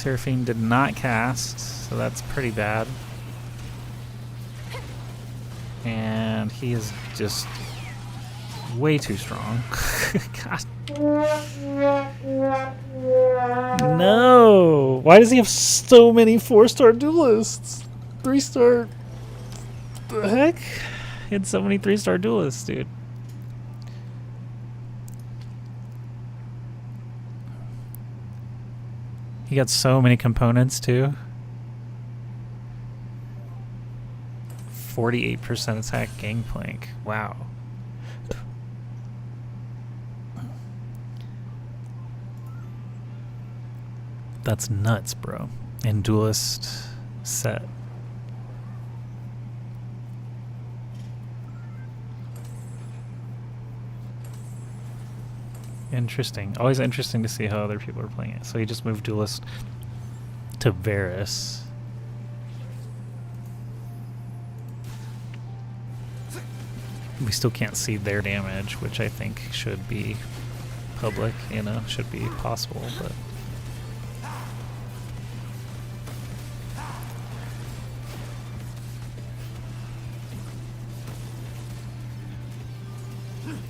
Seraphine did not cast, so that's pretty bad. And he is just way too strong. God. No! Why does he have so many 4-star duelists? 3-star... The heck? He had so many 3-star duelists, dude. He got so many components, too. 48% attack gangplank. Wow. That's nuts, bro. And duelist set. Interesting. Always interesting to see how other people are playing it. So he just moved duelist to Varus. We still can't see their damage, which I think should be public, you know, should be possible, but...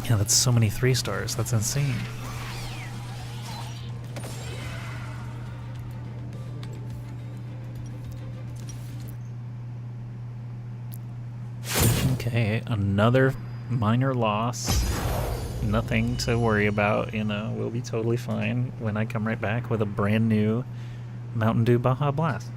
Yeah, that's so many 3-stars. That's insane. Okay, another minor loss. Nothing to worry about, you know. We'll be totally fine when I come right back with a brand new Mountain Dew Baja Blast.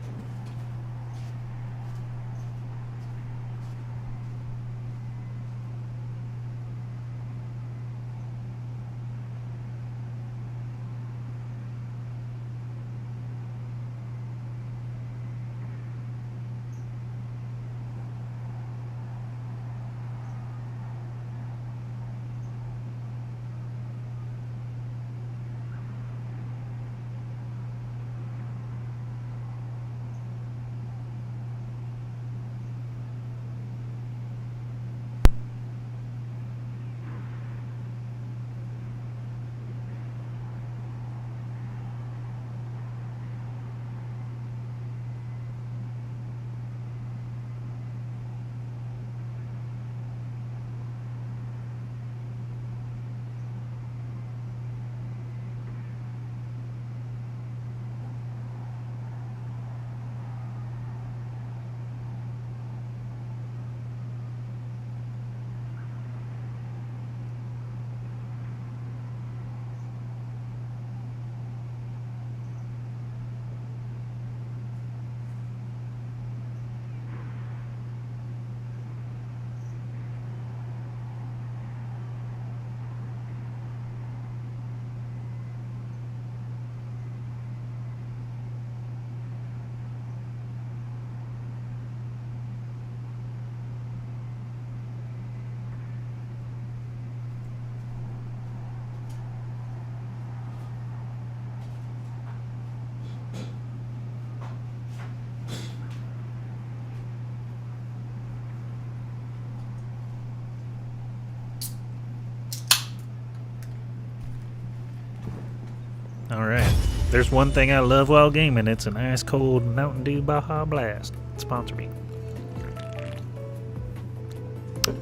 Alright. There's one thing I love while gaming. It's an ice cold Mountain Dew Baja Blast. Sponsor me.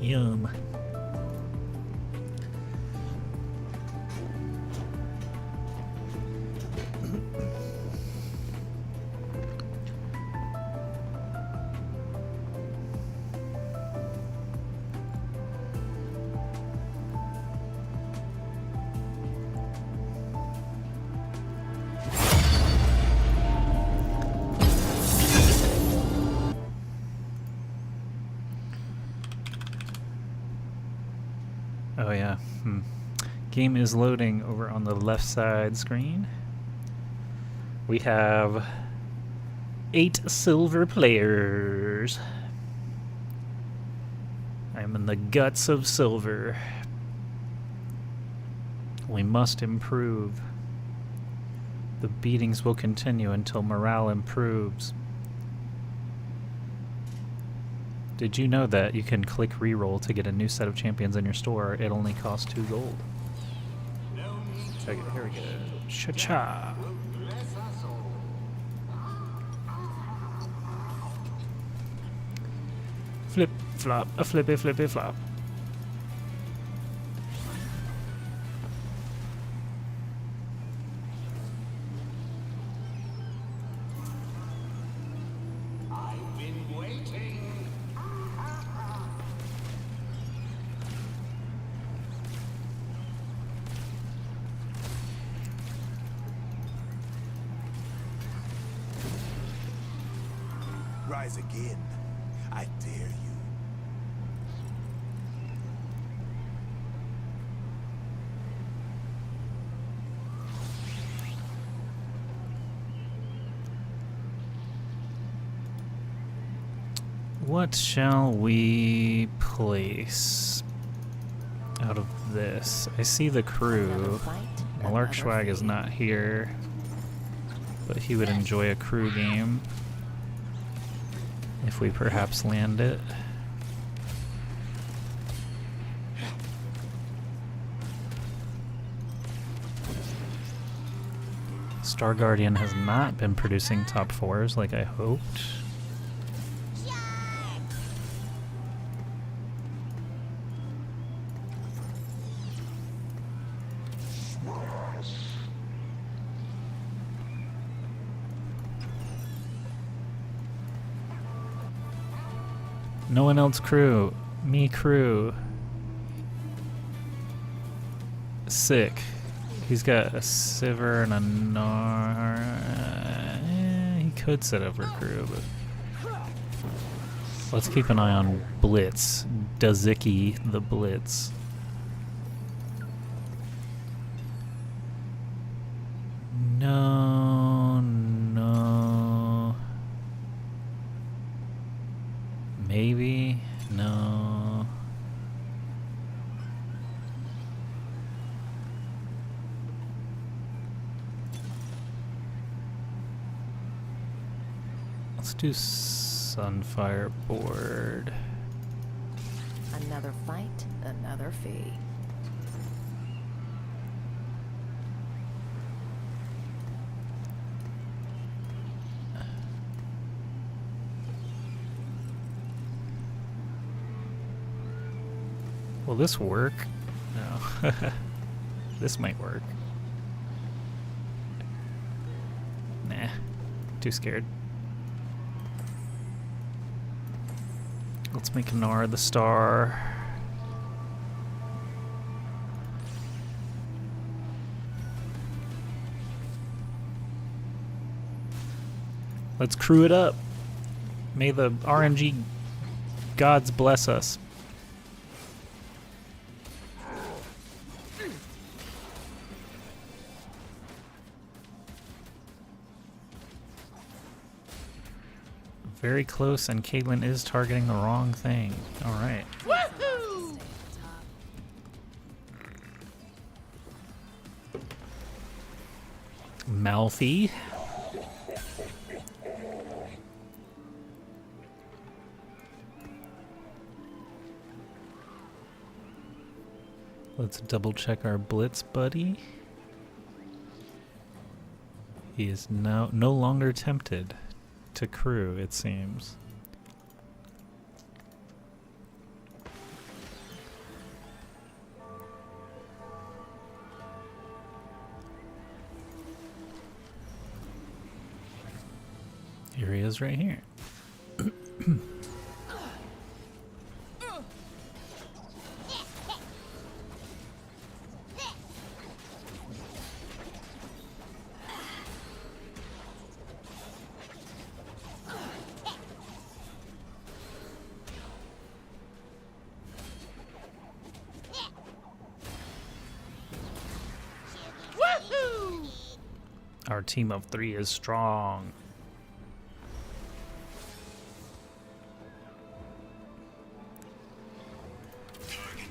Yum. Oh yeah. Game is loading over on the left side screen. We have 8 silver players. I'm in the guts of silver. We must improve. The beatings will continue until morale improves. Did you know that you can click reroll to get a new set of champions in your store? It only costs 2 gold. Okay, here we go. Cha-cha. Flip, flop, a flippy, flippy, flop. Rise again. I dare you. What shall we place out of this? I see the crew. Malarkschwag is not here, but he would enjoy a crew game if we perhaps land it. Star Guardian has not been producing top 4s like I hoped. No one else crew. Me crew. Sick. He's got a Sivir and a Gnar. He could set up for crew, but let's keep an eye on Blitz. Daziki the Blitz. No, no. Maybe, no. Let's do Sunfire board. Another fight, another fee. Will this work? No. This might work. Nah. Too scared. Let's make Gnar the star. Let's crew it up. May the RNG gods bless us. Very close, and Caitlyn is targeting the wrong thing. All right. Woohoo! Malfi. Let's double check our Blitz buddy. He is now no longer tempted to crew, it seems. Here he is right here. Our team of 3 is strong.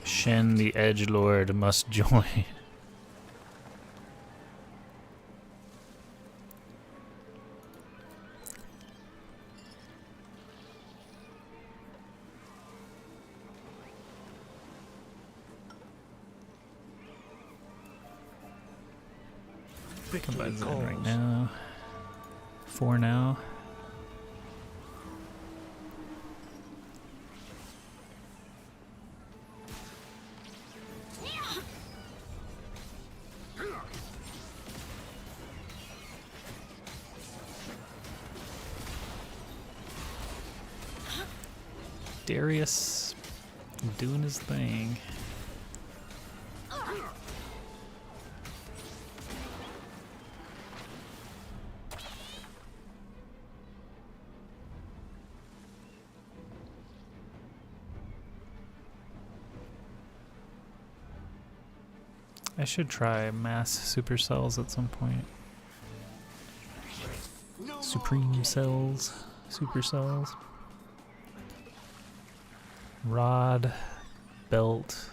Shen the Edgelord must join. Combines in right now. 4 now. Darius doing his thing. I should try mass supercells at some point. Supreme cells, supercells. Rod, belt.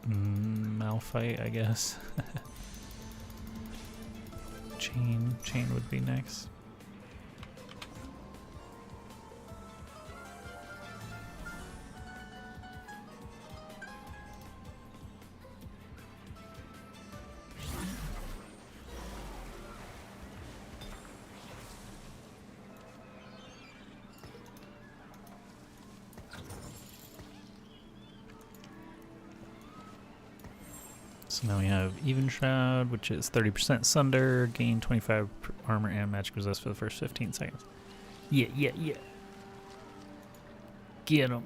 Malphite, I guess. Chain would be next. So now we have Even Shroud, which is 30% Sunder, gain 25 armor and magic resist for the first 15 seconds. Yeah. Get him.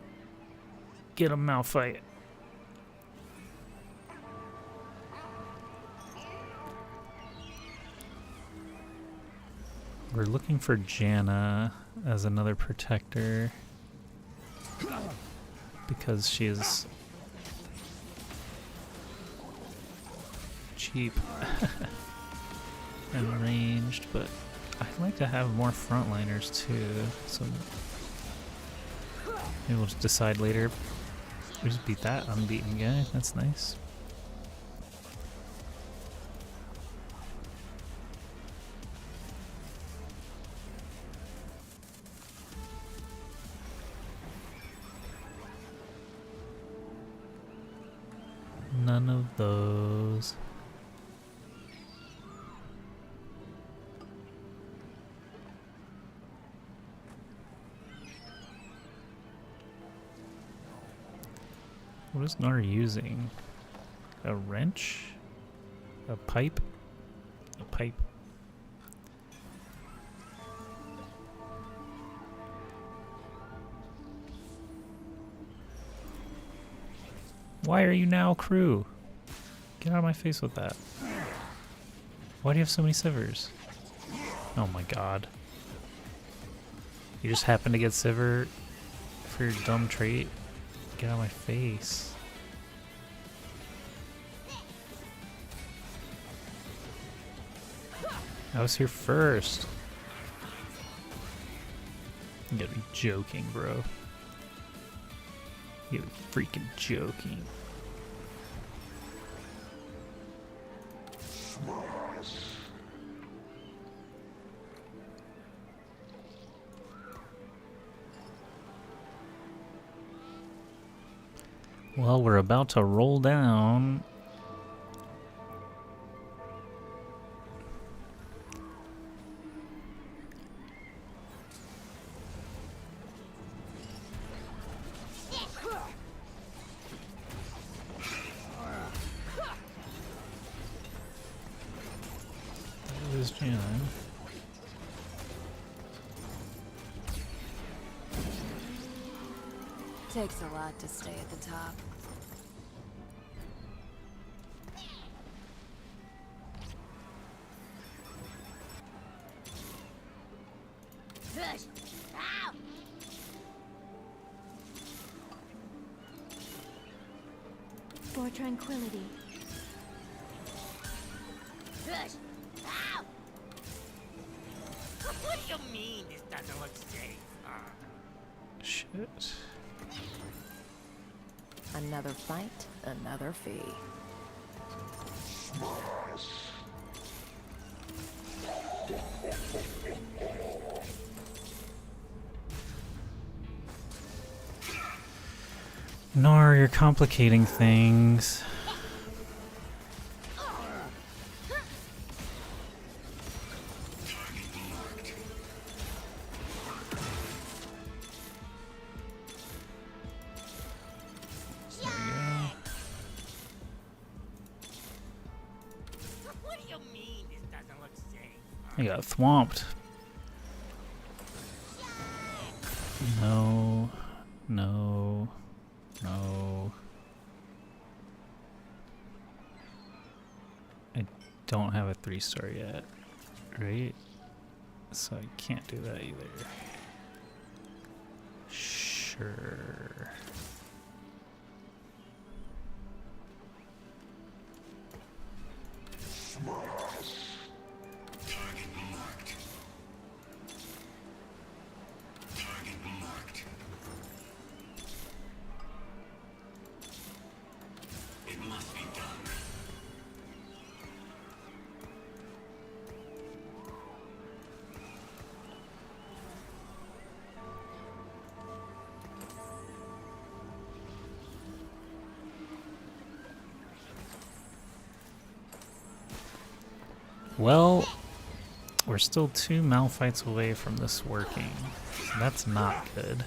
Get him, Malphite. We're looking for Janna as another protector because she is cheap and ranged, but I'd like to have more frontliners too, so maybe we'll just decide later. We just beat that unbeaten guy, that's nice. None of those. What is Nar using? A wrench? A pipe? A pipe. Why are you now crew? Get out of my face with that. Why do you have so many Sivers? Oh my god. You just happen to get Siver for your dumb trait? Get out of my face. I was here first. You gotta be joking, bro. You gotta be freaking joking. Well, we're about to roll down. That is Janna. Takes a lot to stay at the top. For tranquility. What do you mean this doesn't look safe? Shit. Another fight, another fee. Nar, you're complicating things. What do you mean this doesn't look safe? I got thwomped. No, no, no. I don't have a 3-star yet, right? So I can't do that either. Sure. Well, we're still 2 malfights away from this working. So that's not good.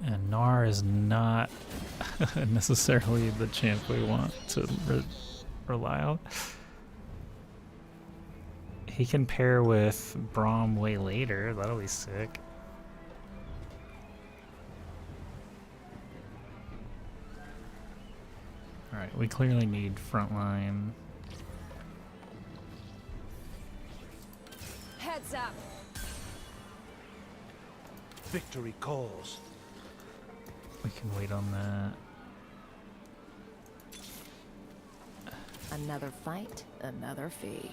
And Nar is not necessarily the champ we want to rely on. He can pair with Braum way later. That'll be sick. Alright, we clearly need frontline. Heads up. Victory calls. We can wait on that. Another fight, another fee.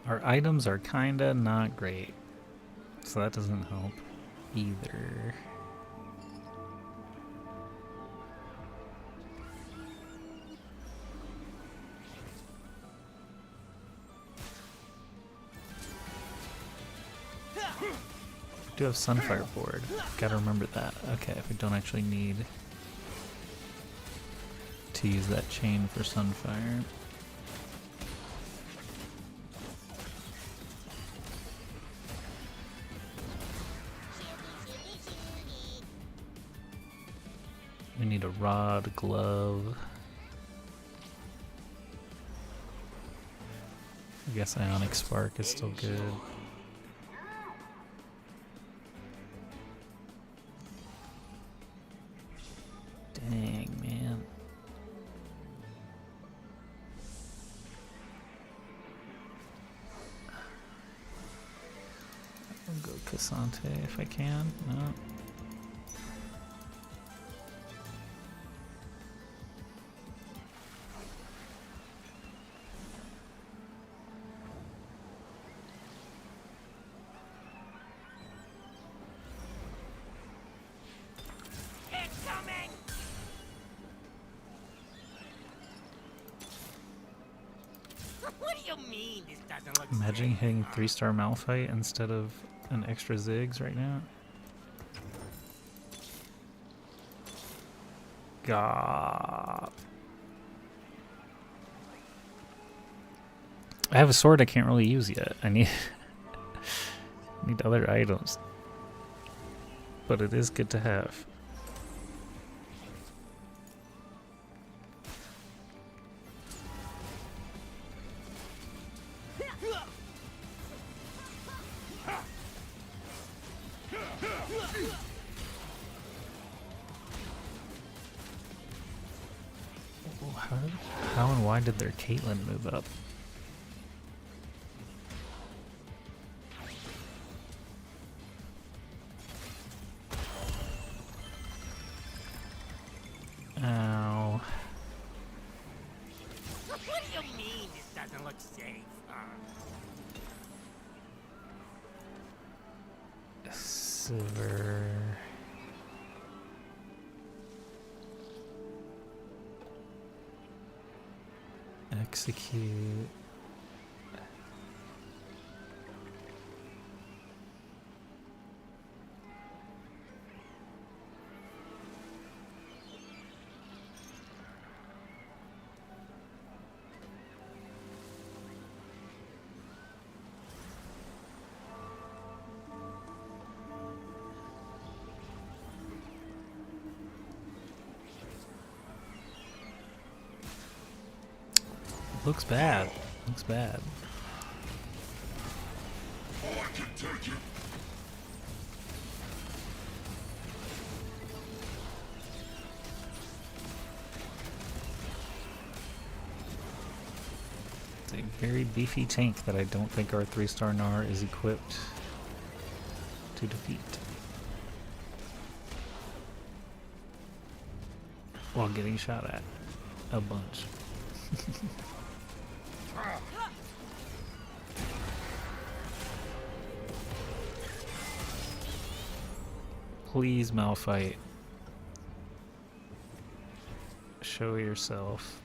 Our items are kinda not great, so that doesn't help either. We do have Sunfire board. Gotta remember that. Okay, we don't actually need to use that chain for Sunfire. We need a rod, glove. I guess Ionic Spark is still good. Dang, man. I'll go Cassante if I can. No. What do you mean this doesn't look Imagine safe? hitting 3-star Malphite instead of an extra Ziggs right now. God. I have a sword I can't really use yet. I need need other items. But it is good to have. How and why did their Caitlyn move up? Ow. What do you mean this doesn't look safe? Silver. Execute. Looks bad. Looks bad. I can take it. It's a very beefy tank that I don't think our 3-star Gnar is equipped to defeat. While getting shot at a bunch. Please, Malphite. Show yourself.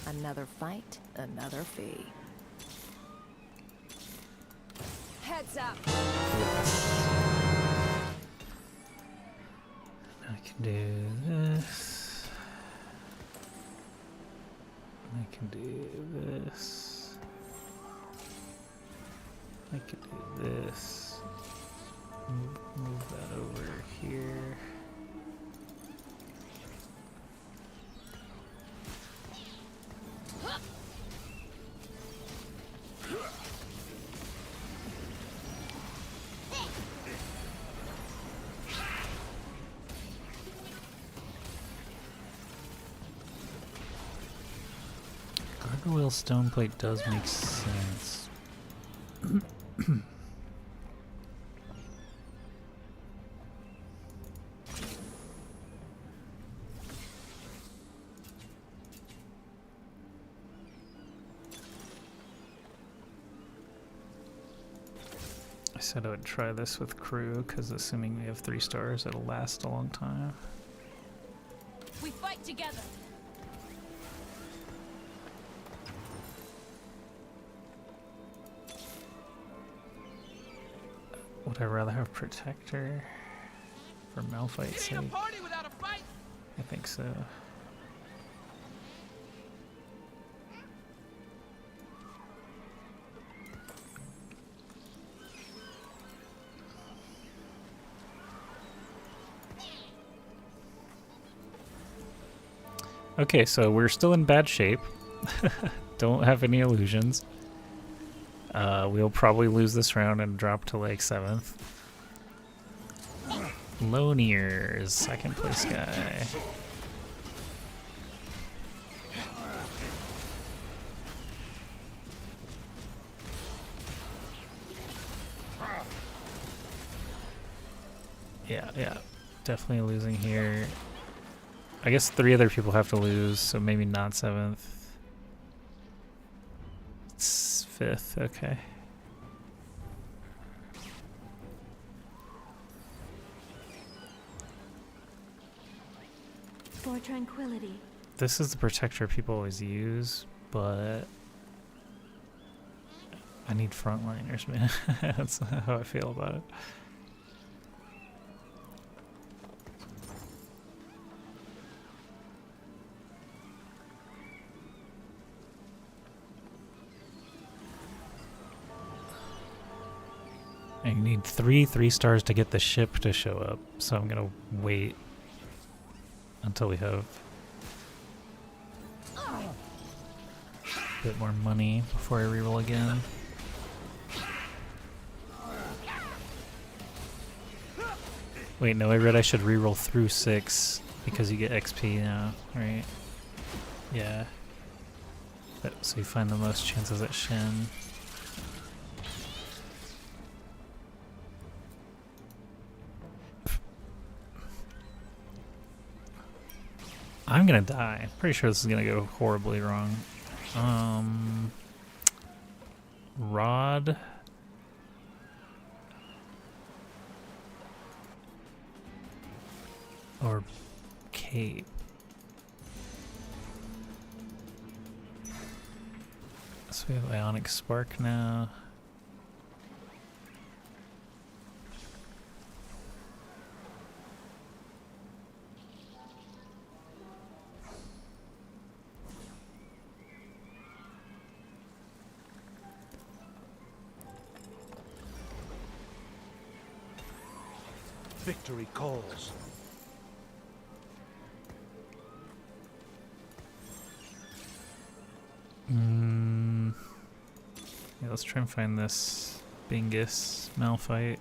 Another fight, another fee. Heads up. I can do this. I can do this. I can do this. Move that over here. Gargoyle Stoneplate does make sense. I said I would try this with crew, because assuming we have 3 stars, it'll last a long time. We fight together. Would I rather have Protector for Malphite's sake? I think so. Okay, so we're still in bad shape. Don't have any illusions. We'll probably lose this round and drop to like 7th. Loniers, 2nd place guy. Yeah, definitely losing here. I guess 3 other people have to lose, so maybe not 7th. It's 5th, okay. For tranquility. This is the protector people always use, but I need frontliners, man. That's how I feel about it. I need 3 stars to get the ship to show up, so I'm gonna wait until we have a bit more money before I reroll again. Wait, no, I read I should reroll through 6 because you get XP now, right? Yeah. So you find the most chances at Shin. I'm gonna die. Pretty sure this is gonna go horribly wrong. Rod. Or cape. So we have Ionic Spark now. Victory calls. Yeah, let's try and find this Bingus Malphite.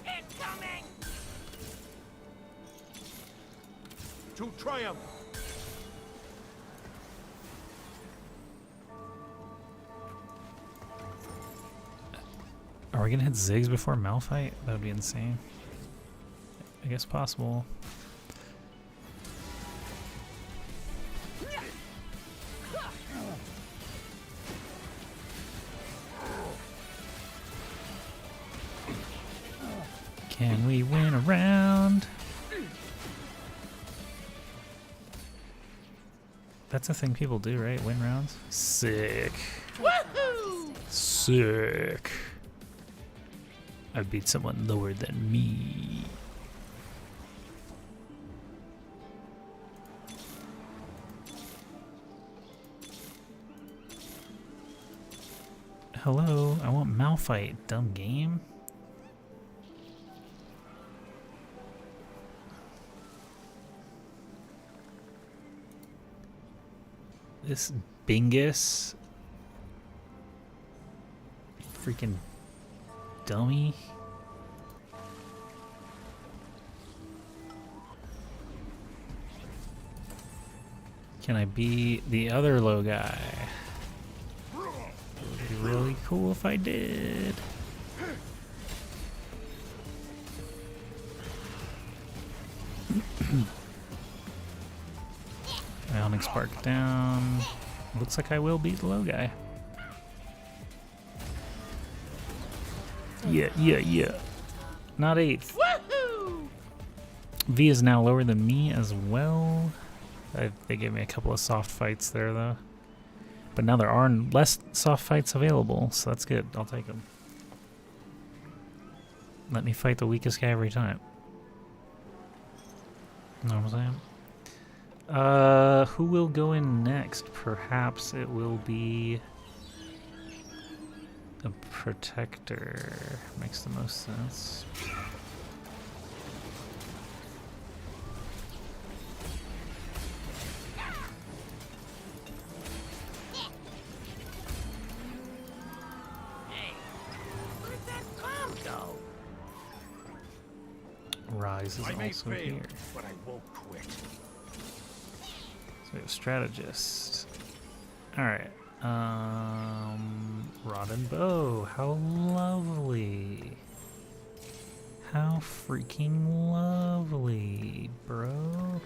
Incoming! To triumph! Are we gonna hit Ziggs before Malphite? That would be insane. I guess possible. Can we win a round? That's a thing people do, right? Win rounds? Sick. Woohoo! Sick. I beat someone lower than me. Hello, I want Malphite, dumb game. This Bingus. Freaking dummy. Can I be the other low guy? It would be really cool if I did. Ionic Spark down. Looks like I will beat the low guy. Yeah. Not 8th. Woohoo! V is now lower than me as well. They gave me a couple of soft fights there, though. But now there are less soft fights available, so that's good. I'll take them. Let me fight the weakest guy every time. Know what I'm saying? Who will go in next? Perhaps it will be a protector. Makes the most sense. Where'd that bomb go? Rise is I may also fail, here. but I won't quit. So we have strategist. Alright. Rod and bow. How lovely. How freaking lovely, bro.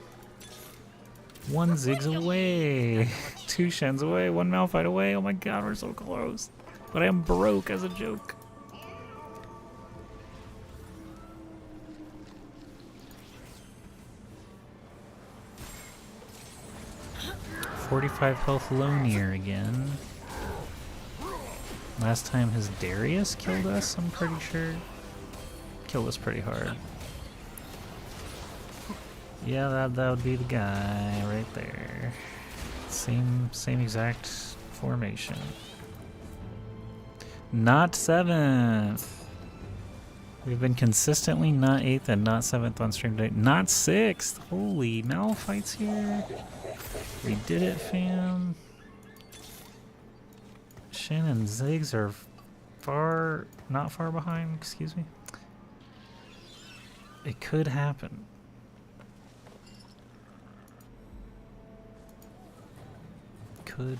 1 Ziggs away. 2 Shens away. 1 Malphite away. Oh my god, we're so close. But I am broke as a joke. .45 health Lonier again. Last time his Darius killed us, I'm pretty sure. Killed us pretty hard. Yeah, that would be the guy right there. Same exact formation. Not 7th. We've been consistently not 8th and not 7th on stream today. Not 6th. Holy, Malphite's here. We did it, fam. Shen and Ziggs are not far behind, excuse me. It could happen. Could.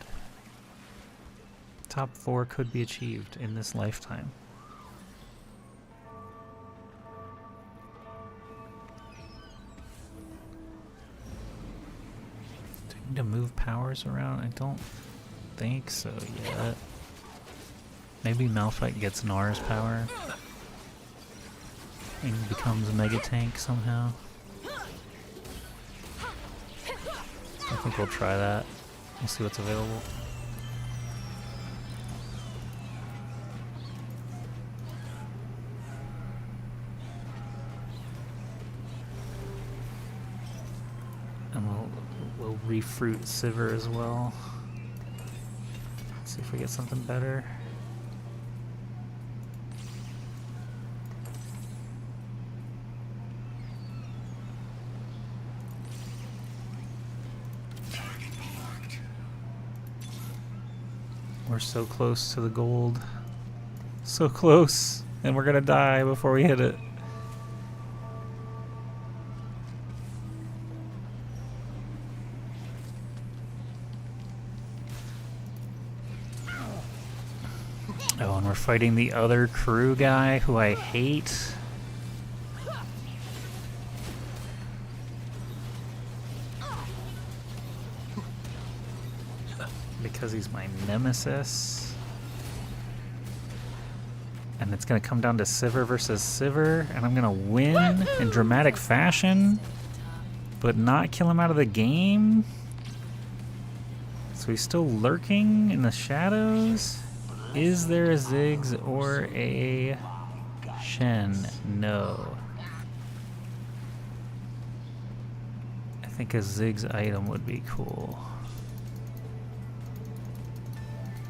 Top 4 could be achieved in this lifetime. Do I need to move powers around? I don't think so yet. Maybe Malphite gets Nara's power and becomes a mega tank somehow. I think we'll try that. We'll see what's available. And we'll refruit Sivir as well. See if we get something better. We're so close to the gold. So close. And we're gonna die before we hit it. Oh, and we're fighting the other crew guy who I hate. Because he's my nemesis. And it's gonna come down to Sivir versus Sivir, and I'm gonna win in dramatic fashion, but not kill him out of the game. So he's still lurking in the shadows. Is there a Ziggs or a Shen? No. I think a Ziggs item would be cool.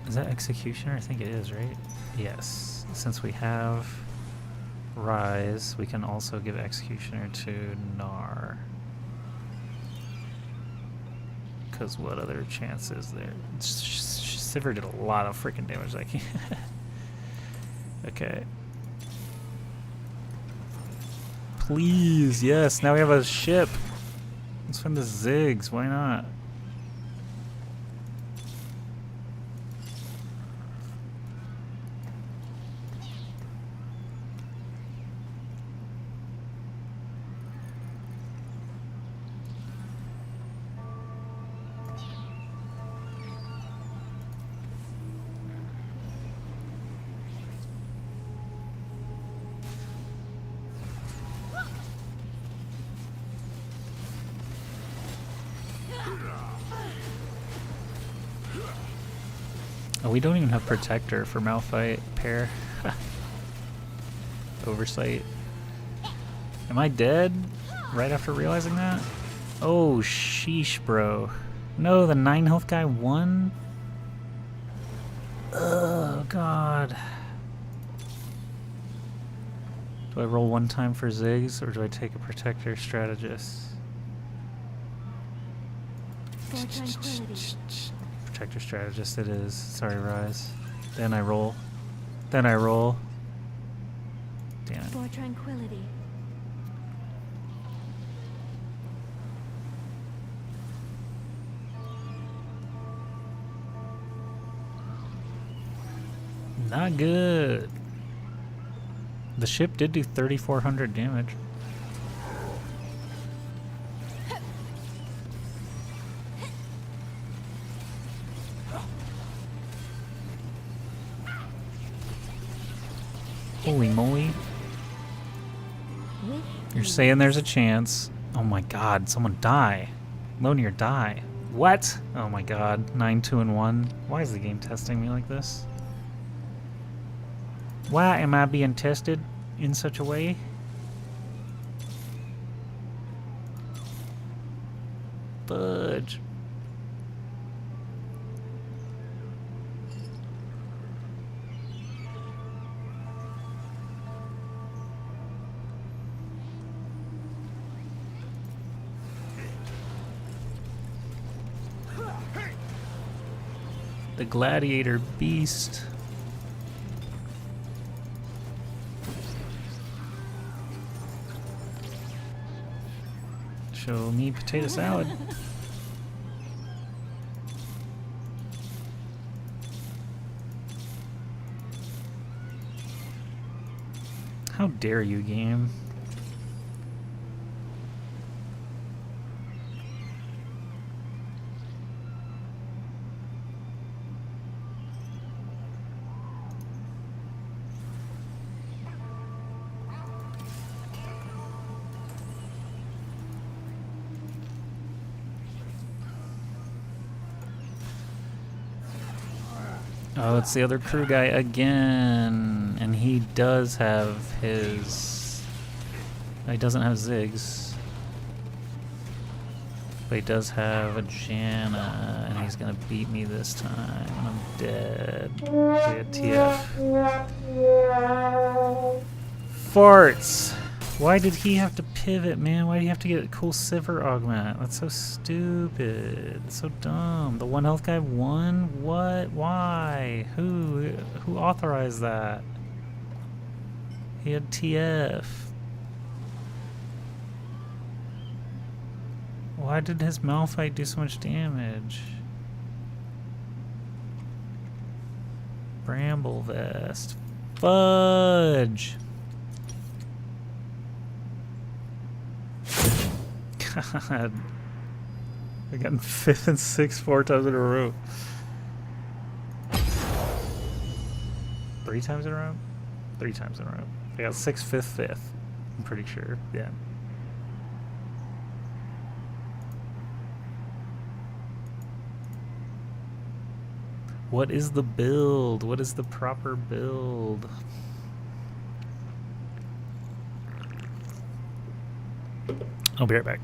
Is that Executioner? I think it is, right? Yes. Since we have Rise, we can also give Executioner to Gnar. Because what other chance is there? Sivir did a lot of freaking damage. Like, okay. Please, yes. Now we have a ship. Let's find the Ziggs. Why not? Oh, we don't even have Protector for Malphite pair. Oversight. Am I dead right after realizing that? Oh, sheesh, bro. No, the 9 health guy won? Oh, God. Do I roll one time for Ziggs, or do I take a Protector Strategist? For tranquility. Protector Strategist it is. Sorry, Rise. Then I roll. Then I roll. Damn it. For tranquility. Not good. The ship did do 3,400 damage. Holy moly. You're saying there's a chance. Oh my god, someone die. Lonier die. What? Oh my god. 9, 2, and 1. Why is the game testing me like this? Why am I being tested in such a way? Fudge. The gladiator beast. Show me potato salad. How dare you, game? Oh, it's the other crew guy again. And he does have his... He doesn't have Ziggs. But he does have a Janna. And he's gonna beat me this time. I'm dead. Yeah, TF. Farts! Why did he have to pivot, man? Why do you have to get a cool Sivir augment? That's so stupid. That's so dumb. The 1 health guy won? What? Why? Who authorized that? He had TF. Why did his Malphite do so much damage? Bramble Vest. Fudge! God. I got 5th and 6th 4 times in a row. 3 times in a row? 3 times in a row. I got 6th, 5th, 5th. I'm pretty sure. Yeah. What is the build? What is the proper build? I'll be right back.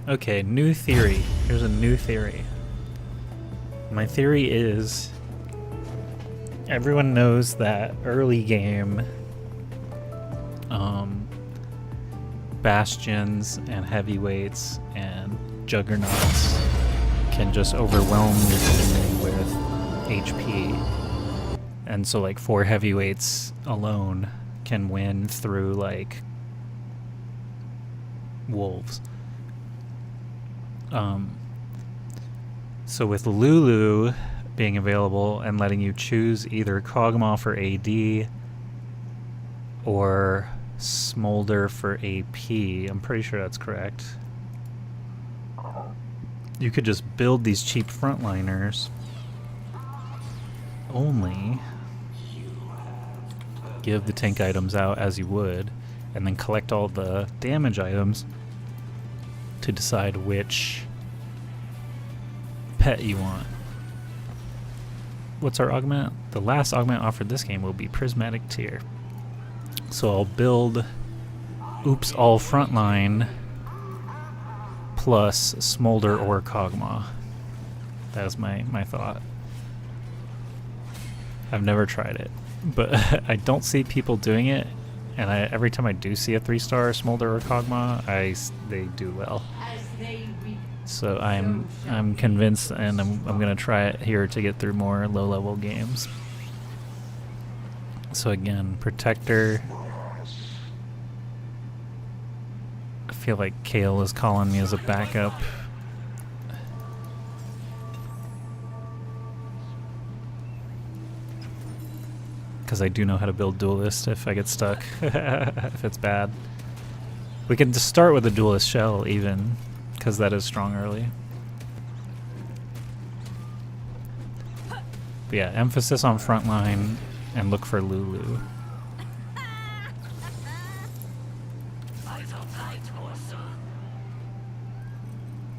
Okay, new theory. Here's a new theory. My theory is everyone knows that early game bastions and heavyweights and juggernauts can just overwhelm your enemy with HP. And so like 4 heavyweights alone can win through like wolves. So with Lulu being available and letting you choose either Kog'Maw for AD or Smolder for AP, I'm pretty sure that's correct. You could just build these cheap frontliners, only give the tank items out as you would, and then collect all the damage items to decide which pet you want. What's our augment? The last augment offered this game will be Prismatic Tier. So I'll build Oops All Frontline plus Smolder or Kog'Maw. That was my thought. I've never tried it, but I don't see people doing it, and every time I do see a 3-star Smolder or Kog'Maw, they do well. So I'm convinced, and I'm gonna try it here to get through more low-level games. So again, Protector. I feel like Kale is calling me as a backup. Because I do know how to build Duelist if I get stuck, if it's bad. We can just start with a Duelist Shell even, because that is strong early. But yeah, emphasis on frontline and look for Lulu.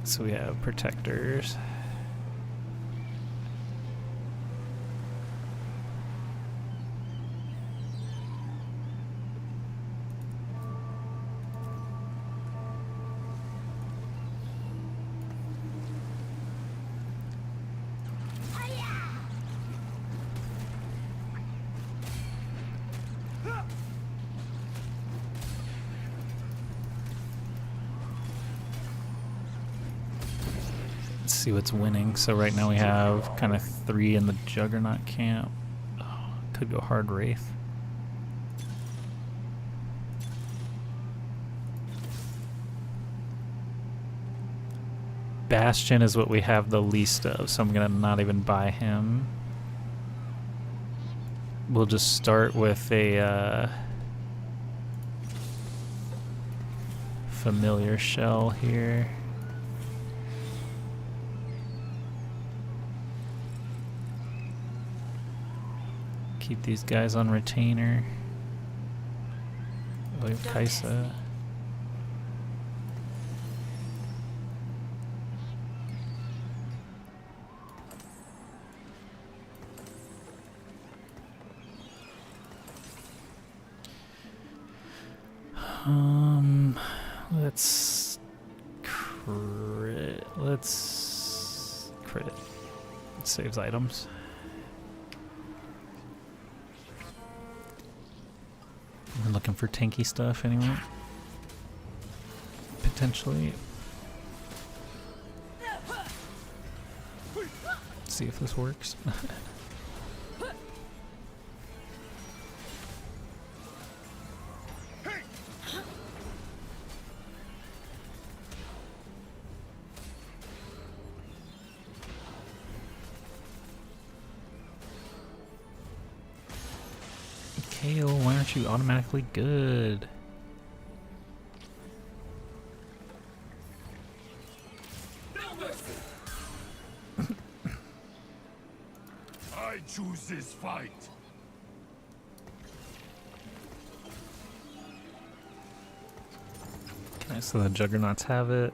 So we have Protectors. see what's winning. So right now we have kind of 3 in the Juggernaut camp. Oh, could go hard Wraith. Bastion is what we have the least of, so I'm gonna not even buy him. We'll just start with a familiar shell here. Keep these guys on retainer. We have Kaisa. Let's crit. Let's crit. It saves items. We're looking for tanky stuff anyway. Potentially. Let's see if this works. Kale, why aren't you automatically good? I choose this fight. Okay, so the Juggernauts have it.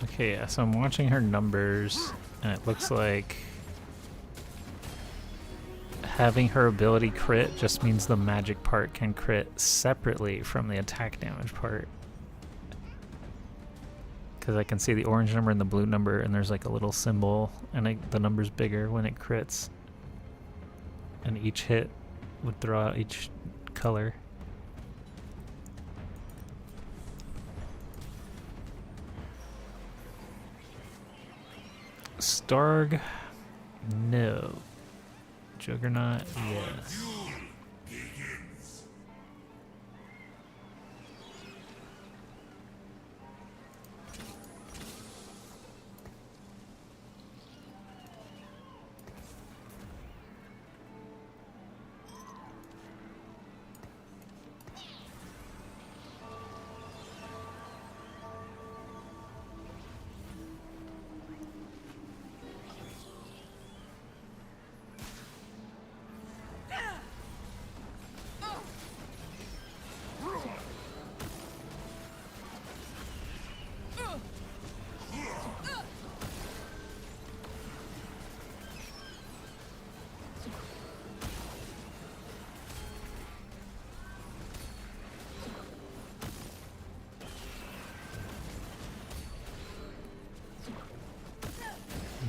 Okay, yeah, so I'm watching her numbers, and it looks like having her ability crit just means the magic part can crit separately from the attack damage part. Because I can see the orange number and the blue number, and there's like a little symbol, and the number's bigger when it crits. And each hit would throw out each color. Starg, no. Juggernaut, yes.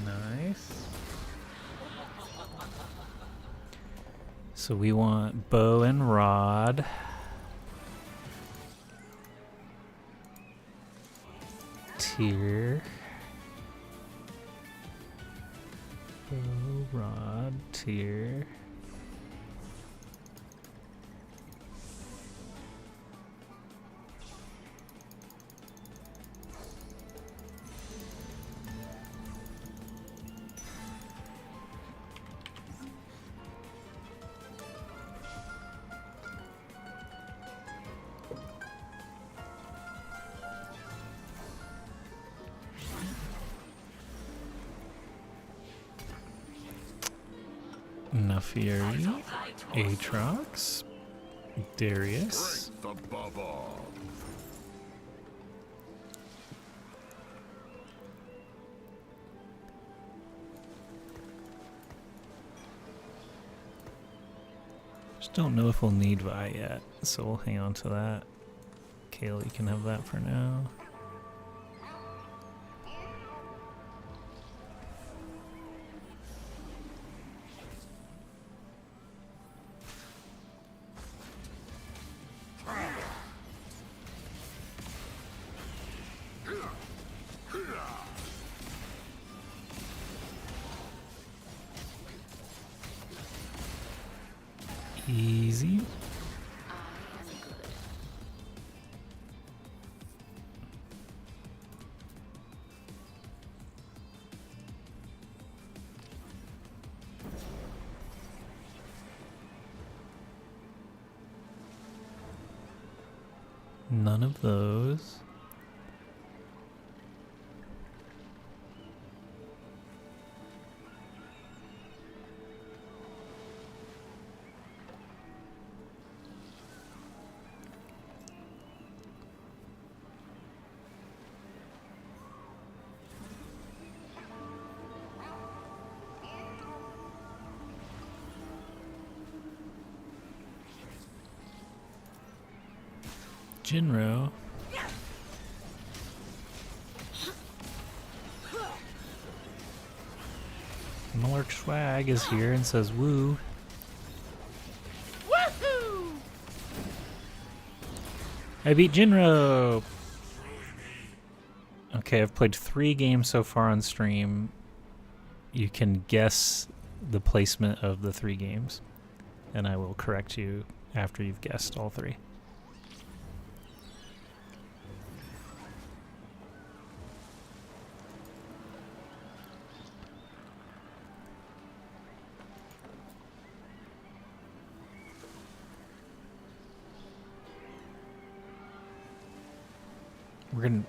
Nice. So we want bow and rod. Tier. Bow, rod, tier. Nafury, Aatrox, Darius, Strength above all. Just don't know if we'll need Vi yet, so we'll hang on to that. Kale, you can have that for now. Easy. None of those. Jinro. Malork Swag is here and says woo. Woohoo! I beat Jinro! Okay, I've played 3 games so far on stream. You can guess the placement of the 3 games, and I will correct you after you've guessed all 3.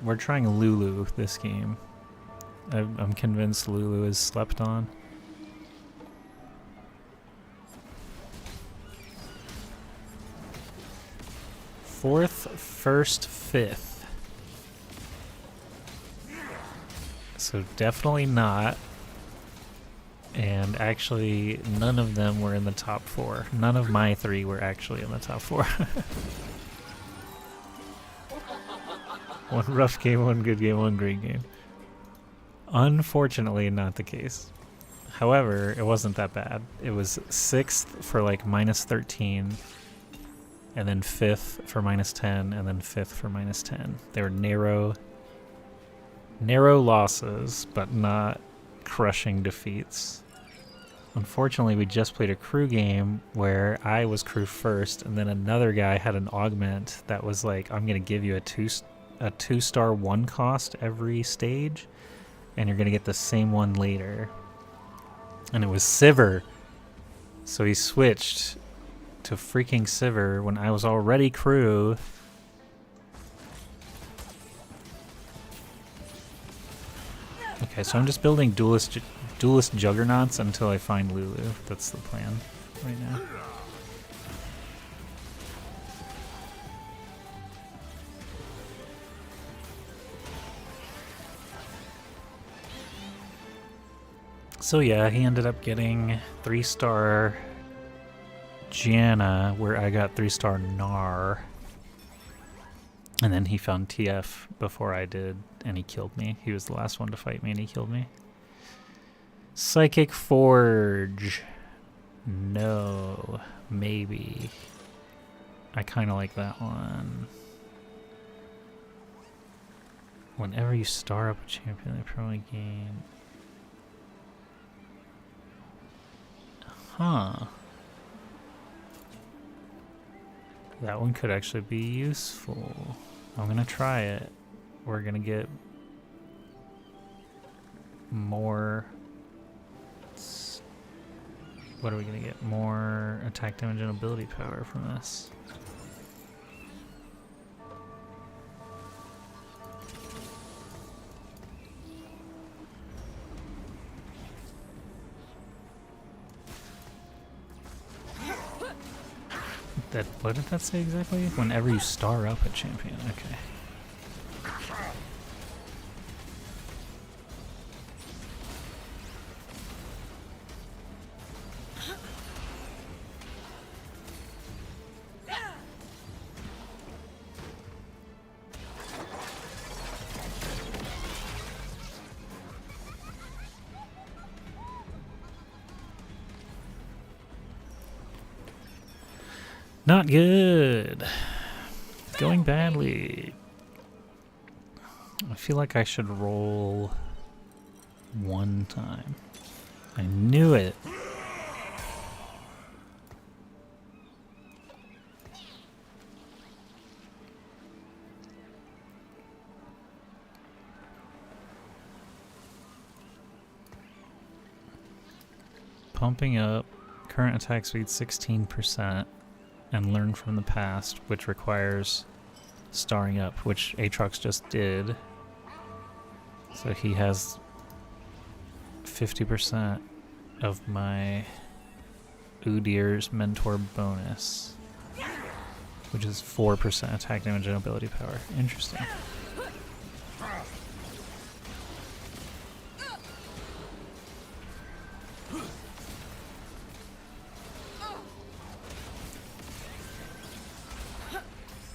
We're trying Lulu this game. I'm convinced Lulu is slept on. Fourth, first, fifth. So definitely not. And actually, none of them were in the top 4. None of my 3 were actually in the top 4. One rough game, one good game, one great game. Unfortunately, not the case. However, it wasn't that bad. It was 6th for like -13, and then 5th for -10, and then 5th for -10. They were narrow losses, but not crushing defeats. Unfortunately, we just played a crew game where I was crew first, and then another guy had an augment that was like, I'm gonna give you a 2-star 1 cost every stage, and you're gonna get the same one later. And it was Sivir. So he switched to freaking Sivir when I was already crew. Okay, so I'm just building duelist juggernauts until I find Lulu. That's the plan right now. So yeah, he ended up getting 3-star Janna, where I got 3-star Gnar. And then he found TF before I did, and he killed me. He was the last one to fight me, and he killed me. Psychic Forge. No. Maybe. I kind of like that one. Whenever you star up a champion, they probably gain... Huh. That one could actually be useful. I'm gonna try it. We're gonna get more... What are we gonna get? More attack damage and ability power from this. What did that say exactly? Whenever you star up a champion. Okay. Not good. Going badly. I feel like I should roll one time. I knew it. Pumping up current attack speed 16% and learn from the past, which requires starring up, which Aatrox just did. So he has 50% of my Udyr's mentor bonus, which is 4% attack damage and ability power. Interesting.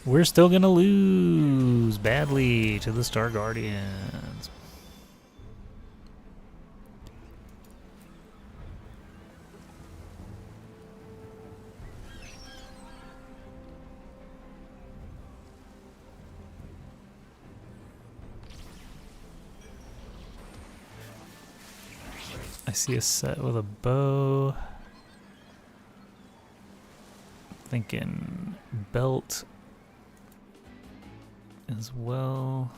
We're still gonna lose badly to the Star Guardians. I see a set with a bow. Thinking belt as well.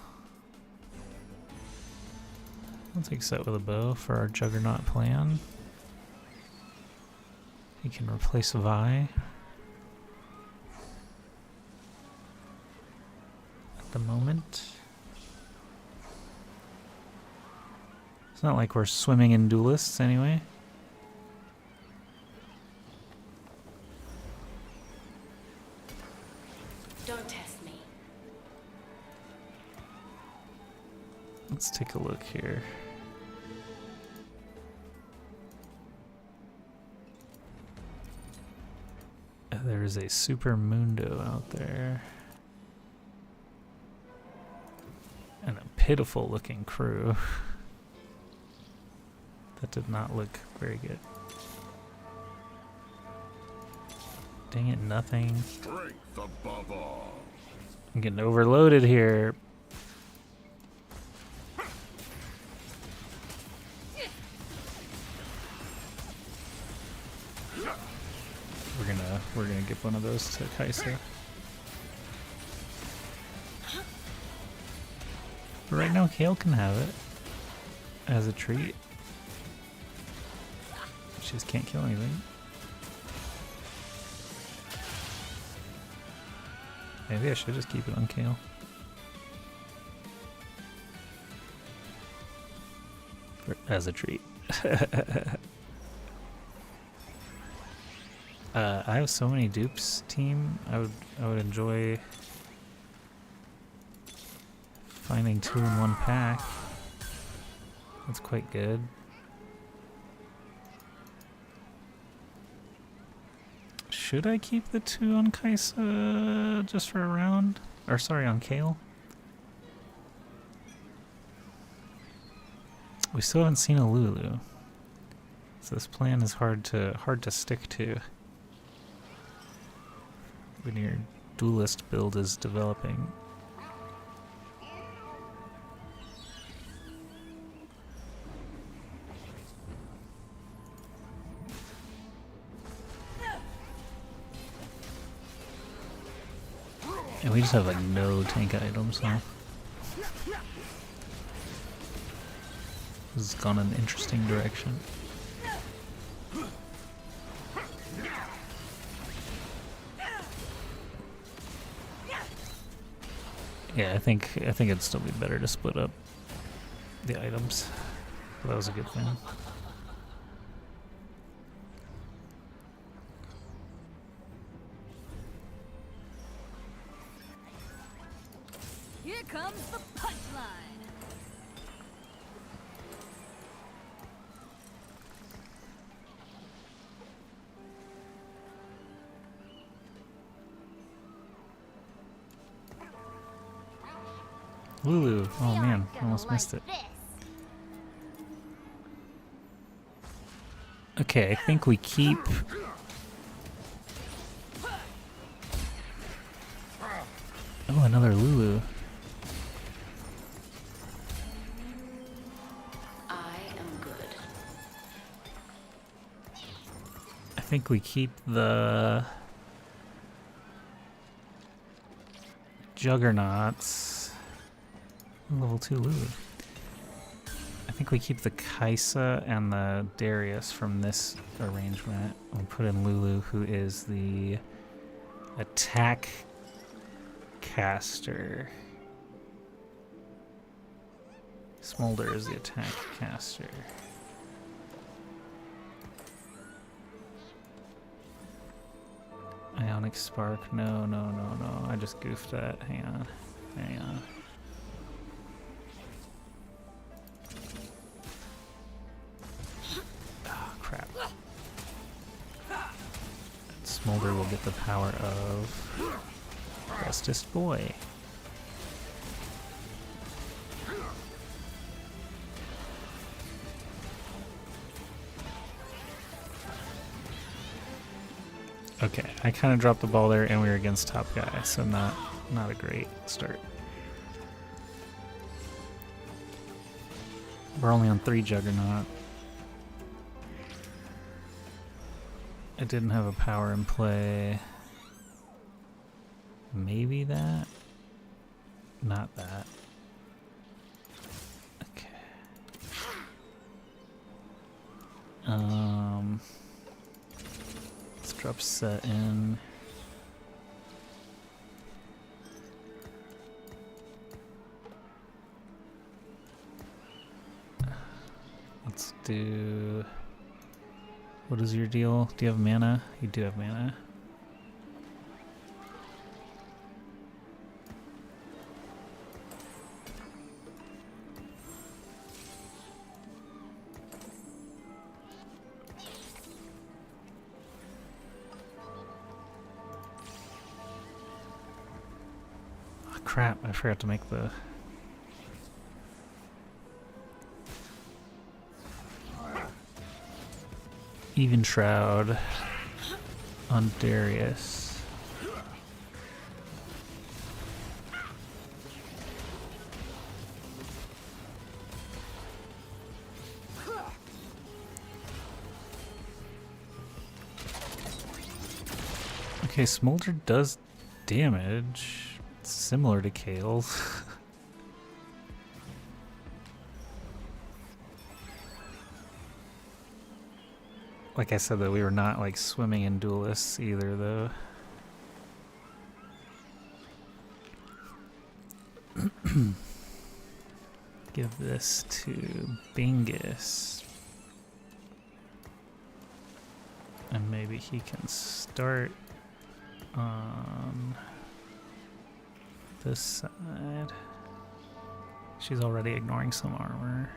I'll take set with a bow for our Juggernaut plan. He can replace Vi at the moment. It's not like we're swimming in duelists anyway. Don't test me. Let's take a look here. There is a Super Mundo out there. And a pitiful looking crew. That did not look very good. Dang it, nothing. Strength above all. I'm getting overloaded here. We're gonna give one of those to Kaisa. But right now, Kale can have it as a treat. She just can't kill anything. Maybe I should just keep it on Kale. As a treat. I have so many dupes, team. I would enjoy finding 2 in 1 pack. That's quite good. Should I keep the 2 on Kaisa just for a round? Or sorry, on Kale? We still haven't seen a Lulu. So this plan is hard to stick to when your duelist build is developing. And we just have like no tank items now. This has gone an interesting direction. Yeah, I think it'd still be better to split up the items. But that was a good thing. Here comes the punchline. Lulu. Oh They man, aren't gonna almost like missed it. this. Okay, I think we keep Oh, another Lulu. I am good. I think we keep the Juggernauts. Level 2 Lulu. I think we keep the Kaisa and the Darius from this arrangement. We'll put in Lulu, who is the attack caster. Smolder is the attack caster. Ionic Spark. No, no, no, no. I just goofed that. Hang on. Hang on. Oh, crap. Smolder will get the power of Bestest Boy. Okay, I kind of dropped the ball there, and we were against top guy, so not a great start. We're only on 3 Juggernaut. I didn't have a power in play. Maybe that? Not that. Okay. Let's drop set in. Let's do... What is your deal? Do you have mana? You do have mana. Oh, crap, I forgot to make the... Even Shroud on Darius. Okay, Smolder does damage, similar to Kale's. Like I said, though, we were not like swimming in duelists either, though. Give this to Bingus. And maybe he can start on this side. She's already ignoring some armor.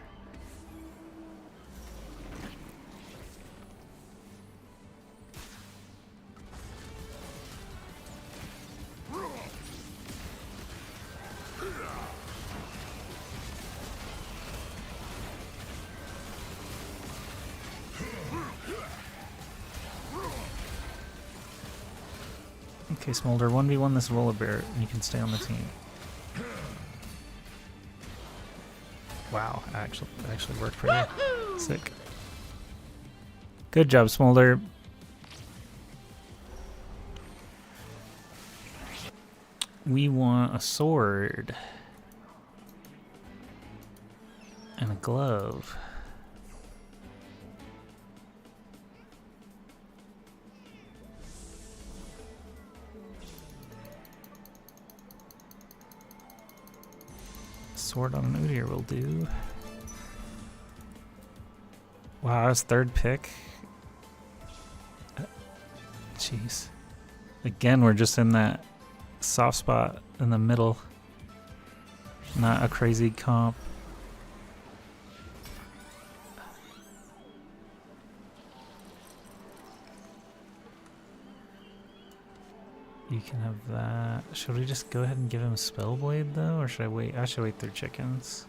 Okay, Smolder, 1v1 this Volibear, and you can stay on the team. Wow, actually worked pretty sick. Good job, Smolder. We want a sword. And a glove. Sword on an Udyr will do. Wow, his 3rd pick. Jeez. Again, we're just in that soft spot in the middle. Not a crazy comp. You can have that. Should we just go ahead and give him Spellblade though, or should I wait? I should wait through chickens.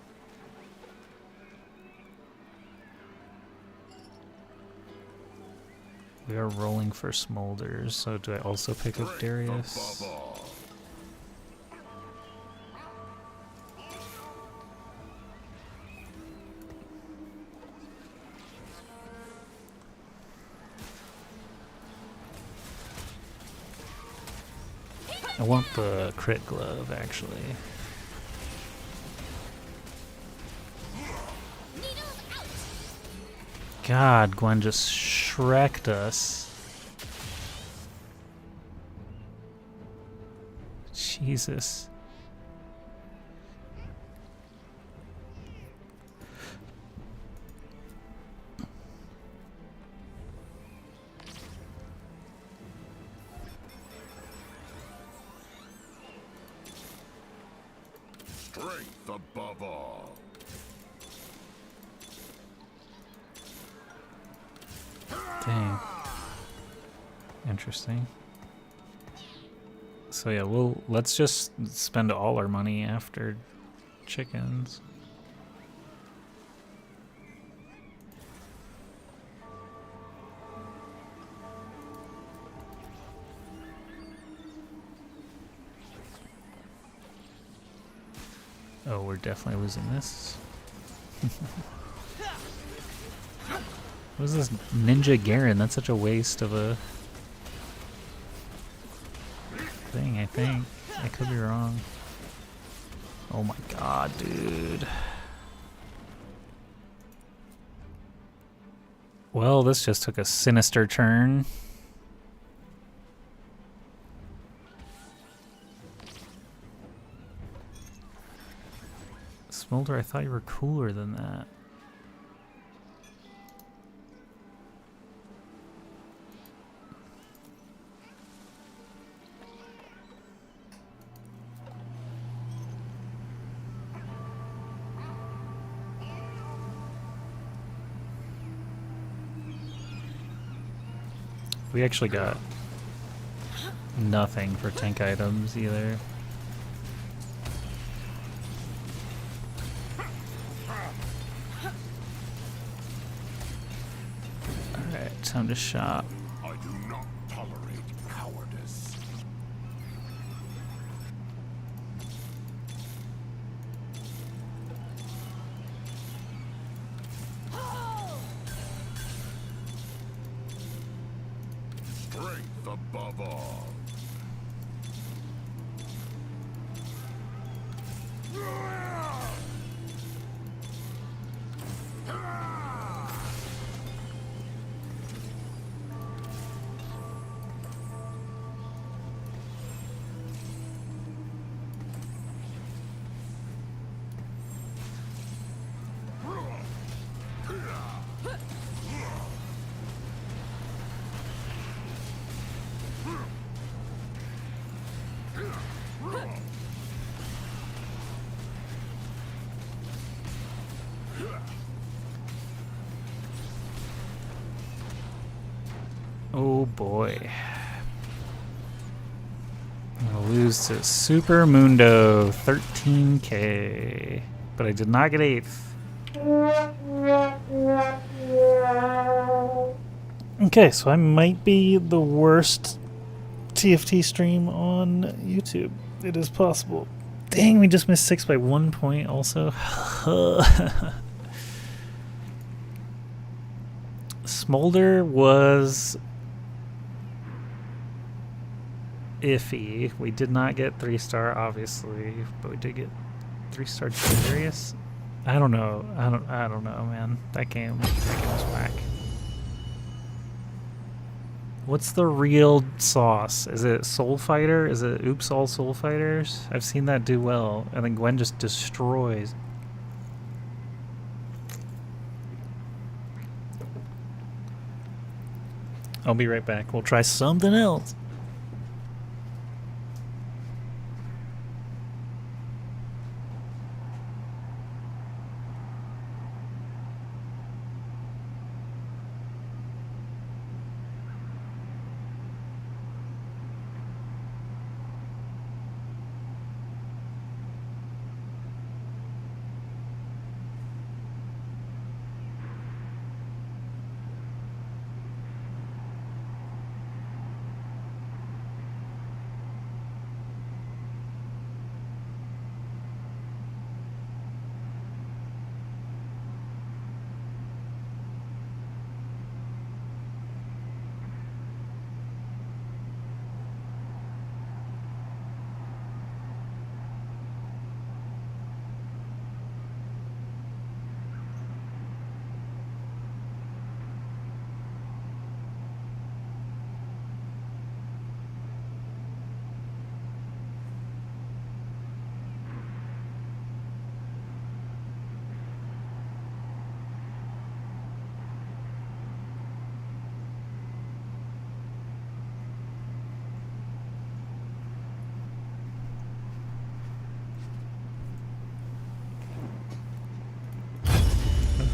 We are rolling for Smolders, so do I also pick up Darius? I want the crit glove, actually. God, Gwen just shreked us. Jesus. Strength above all. Dang. Interesting. So yeah, let's just spend all our money after chickens. Oh, we're definitely losing this. What is this Ninja Garen? That's such a waste of a thing, I think. I could be wrong. Oh my god, dude. Well, this just took a sinister turn. Smolder, I thought you were cooler than that. We actually got nothing for tank items either. Alright, time to shop. I do not tolerate cowardice. Strength above all. Oh boy. I'm gonna lose to Super Mundo 13k. But I did not get 8th. Okay, so I might be the worst TFT stream on YouTube. It is possible. Dang, we just missed 6 by 1 point also. Smolder was iffy. We did not get 3-star, obviously, but we did get 3-star Darius. I don't know. I don't know, man. That game was whack. What's the real sauce? Is it Soul Fighter? Is it Oops All Soul Fighters? I've seen that do well, and then Gwen just destroys. I'll be right back. We'll try something else.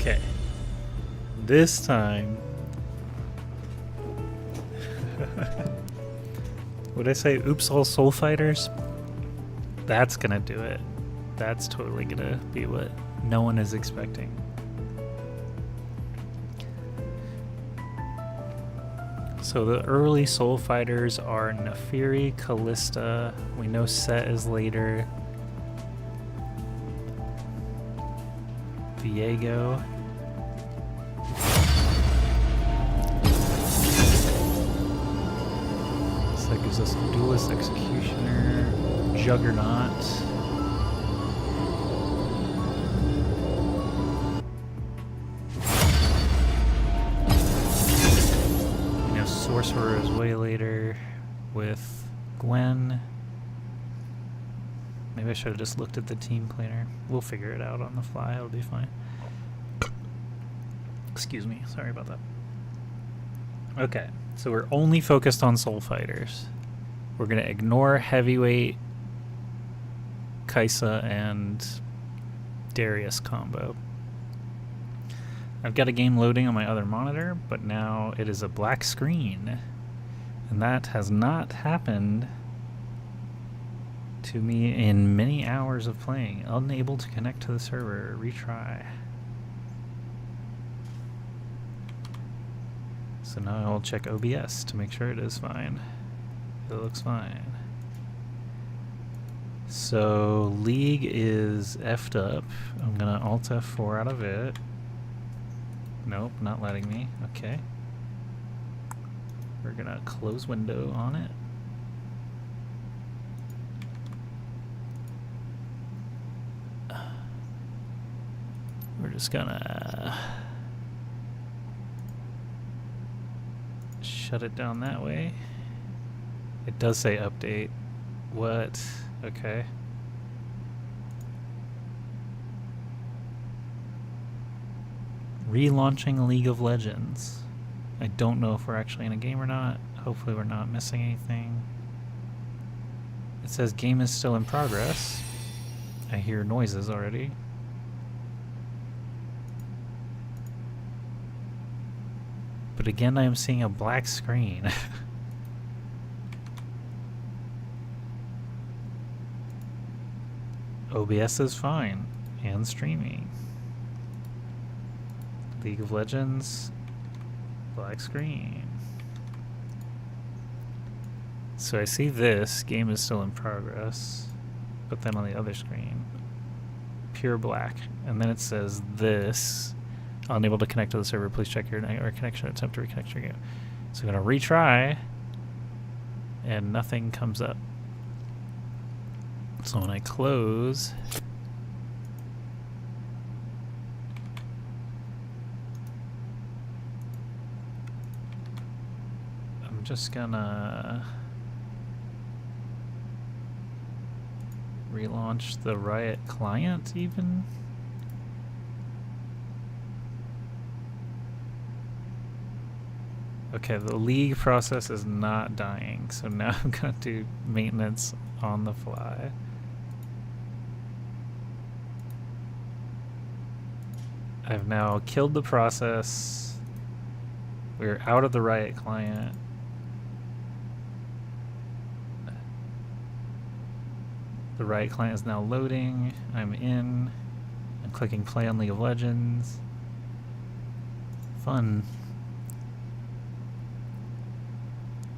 Okay. This time. Would I say oops all soul fighters? That's gonna do it. That's totally gonna be what no one is expecting. So the early soul fighters are Neferi, Callista. We know Set is later. Viego. So that gives us Duelist, Executioner, Juggernaut. We know Sorcerer is way later with Gwen. Maybe I should have just looked at the team planner. We'll figure it out on the fly. It'll be fine. Excuse me. Sorry about that. Okay. So we're only focused on soul fighters. We're going to ignore heavyweight, Kaisa, and Darius combo. I've got a game loading on my other monitor, but now it is a black screen. And that has not happened to me in many hours of playing. Unable to connect to the server. Retry. So now I'll check OBS to make sure it is fine. It looks fine. So League is effed up. I'm gonna Alt F4 out of it. Nope, not letting me. Okay. We're gonna close window on it. We're just gonna shut it down that way. It does say update. What? Okay. Relaunching League of Legends. I don't know if we're actually in a game or not. Hopefully we're not missing anything. It says game is still in progress. I hear noises already. But again, I am seeing a black screen. OBS is fine, and streaming. League of Legends, black screen. So I see this, game is still in progress, but then on the other screen, pure black. And then it says this, unable to connect to the server, please check your network connection, attempt to reconnect your game. So I'm gonna retry, and nothing comes up. So when I close, I'm just gonna relaunch the Riot client even. Okay, the League process is not dying, so now I'm gonna do maintenance on the fly. I've now killed the process. We're out of the Riot client. The Riot client is now loading. I'm in. I'm clicking play on League of Legends. Fun.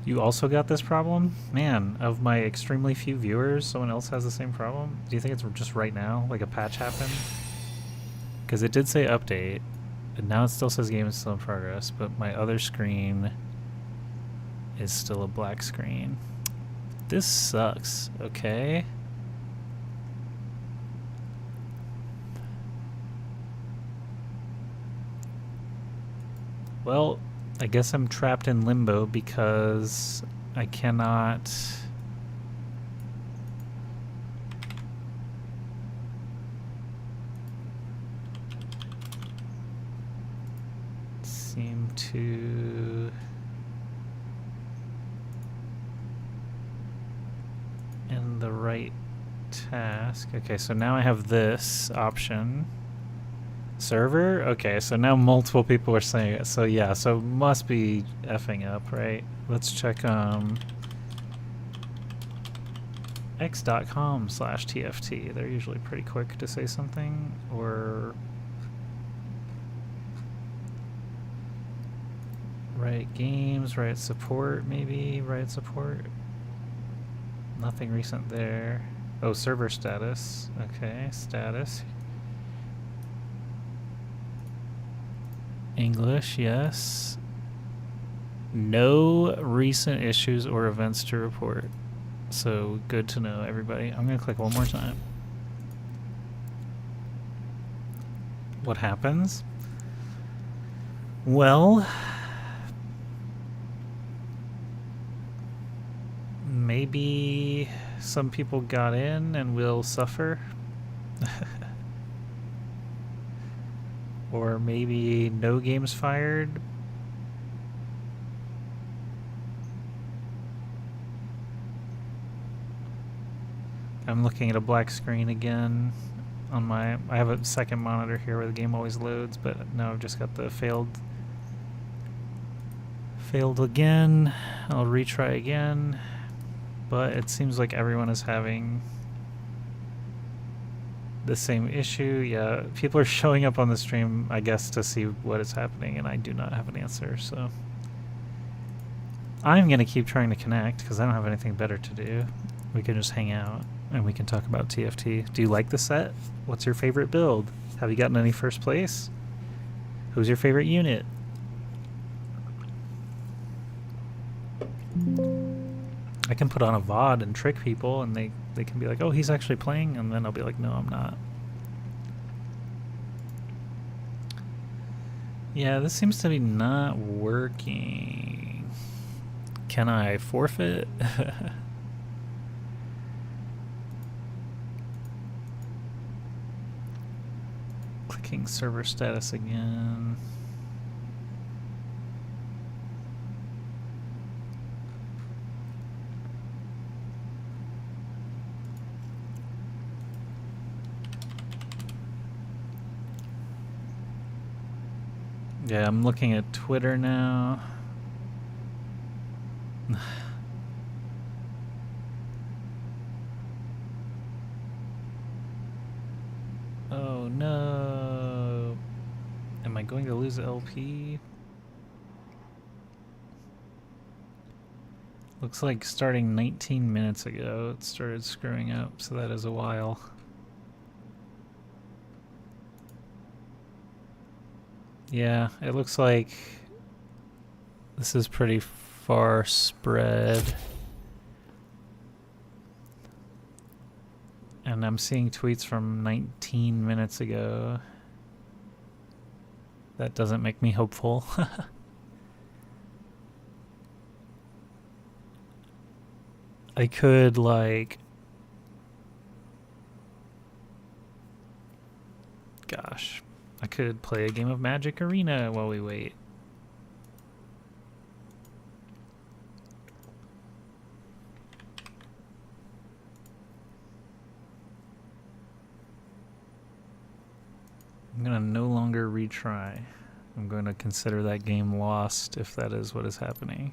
You also got this problem? Man, of my extremely few viewers, someone else has the same problem? Do you think it's just right now? Like a patch happened? Because it did say update, and now it still says game is still in progress, but my other screen is still a black screen. This sucks, okay? Well, I guess I'm trapped in limbo because I cannot seem to end the right task. Okay, so now I have this option. Server? Okay, so now multiple people are saying it. So yeah, so must be effing up, right? Let's check x.com/TFT. They're usually pretty quick to say something, or Riot Games, Riot Support, maybe Riot Support. Nothing recent there. Oh, server status. Okay, status. English, yes. No recent issues or events to report. So good to know, everybody. I'm gonna click one more time. What happens? Well, maybe some people got in and will suffer. Or maybe no games fired. I'm looking at a black screen again on my... I have a second monitor here where the game always loads, but now I've just got the failed again. I'll retry again. But it seems like everyone is having the same issue. Yeah, people are showing up on the stream, I guess, to see what is happening, and I do not have an answer, so I'm gonna keep trying to connect because I don't have anything better to do. We can just hang out and we can talk about TFT. Do you like the set? What's your favorite build? Have you gotten any first place? Who's your favorite unit? I can put on a VOD and trick people, and they can be like, oh, he's actually playing, and then I'll be like, no, I'm not. Yeah, this seems to be not working. Can I forfeit? Clicking server status again. Yeah, I'm looking at Twitter now. Oh no. Am I going to lose LP? Looks like starting 19 minutes ago it started screwing up, so that is a while. Yeah, it looks like this is pretty far spread. And I'm seeing tweets from 19 minutes ago. That doesn't make me hopeful. I could, like... Gosh. I could play a game of Magic Arena while we wait. I'm gonna no longer retry. I'm going to consider that game lost if that is what is happening.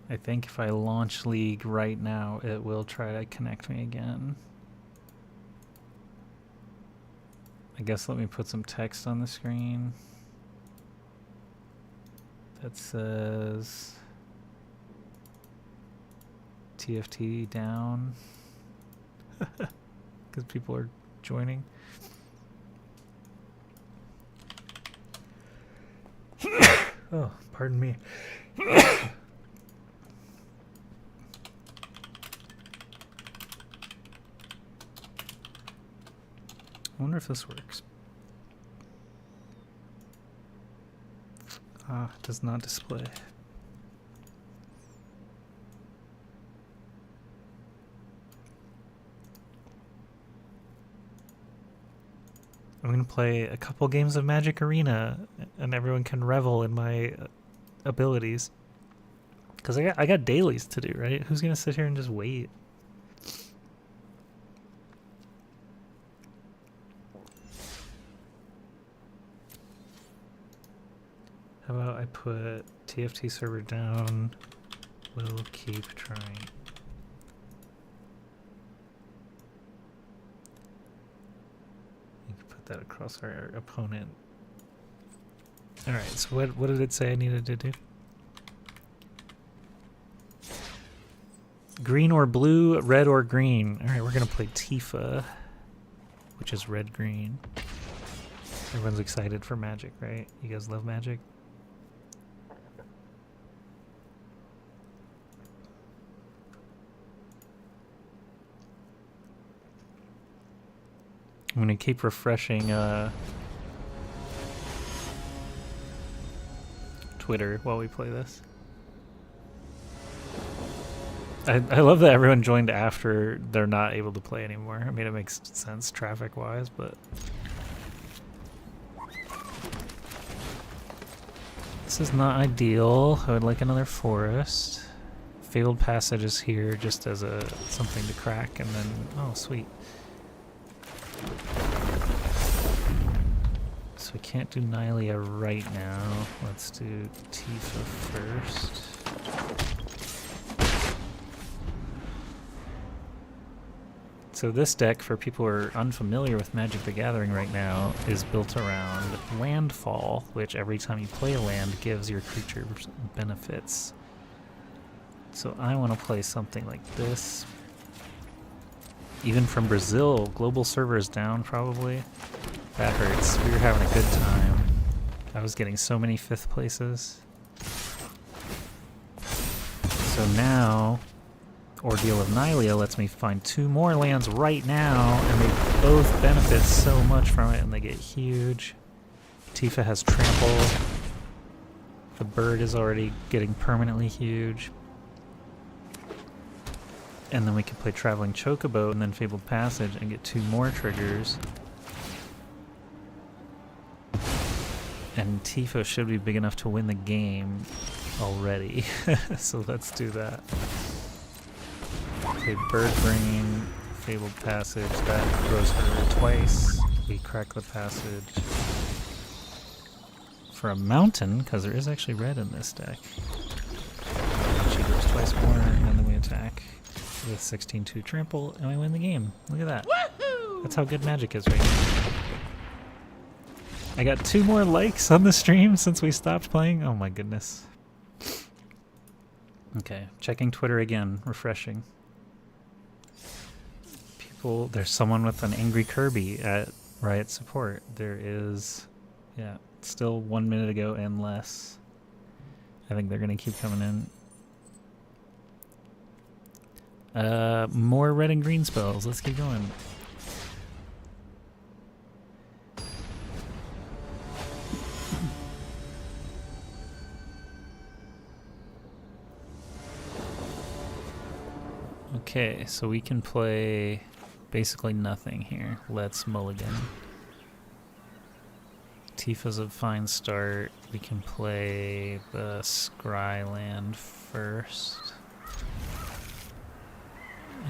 I think if I launch League right now, it will try to connect me again. I guess let me put some text on the screen that says TFT down because people are joining. Oh, pardon me. I wonder if this works. Ah, it does not display. I'm gonna play a couple games of Magic Arena, and everyone can revel in my abilities. Cause I got dailies to do, right? Who's gonna sit here and just wait? How about I put TFT server down? We'll keep trying. You can put that across our opponent. Alright, so what did it say I needed to do? Green or blue, red or green. Alright, we're gonna play Tifa, which is red-green. Everyone's excited for Magic, right? You guys love Magic? I'm gonna keep refreshing Twitter while we play this. I love that everyone joined after they're not able to play anymore. I mean, it makes sense traffic-wise, but... This is not ideal. I would like another forest. Fabled Passage is here just as a something to crack, and then... Oh, sweet. So we can't do Nylea right now. Let's do Tifa first. So this deck, for people who are unfamiliar with Magic the Gathering right now, is built around landfall, which every time you play a land gives your creature benefits. So I want to play something like this. Even from Brazil, global server is down probably. That hurts. We were having a good time. I was getting so many 5th places. So now... Ordeal of Nylea lets me find 2 more lands right now, and they both benefit so much from it, and they get huge. Tifa has Trample. The bird is already getting permanently huge. And then we can play Traveling Chocobo and then Fabled Passage and get 2 more triggers. And Tifa should be big enough to win the game already. So let's do that. Okay, Bird Brain, Fabled Passage, that grows her twice. We crack the passage. For a mountain, because there is actually red in this deck. She grows twice more, and then we attack with 16-2 trample, and we win the game. Look at that. That's how good Magic is right now. I got 2 more likes on the stream since we stopped playing. Oh my goodness. Okay, checking Twitter again, refreshing. There's someone with an angry Kirby at Riot Support. There is, yeah, still 1 minute ago and less. I think they're gonna keep coming in. More red and green spells. Let's keep going. Okay, so we can play basically nothing here. Let's mulligan. Tifa's a fine start. We can play the Scry land first.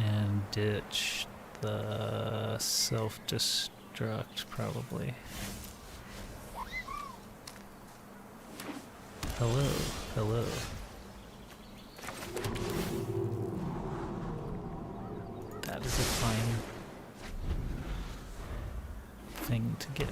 And ditch the self-destruct, probably. Hello, hello. That is a fine thing to get.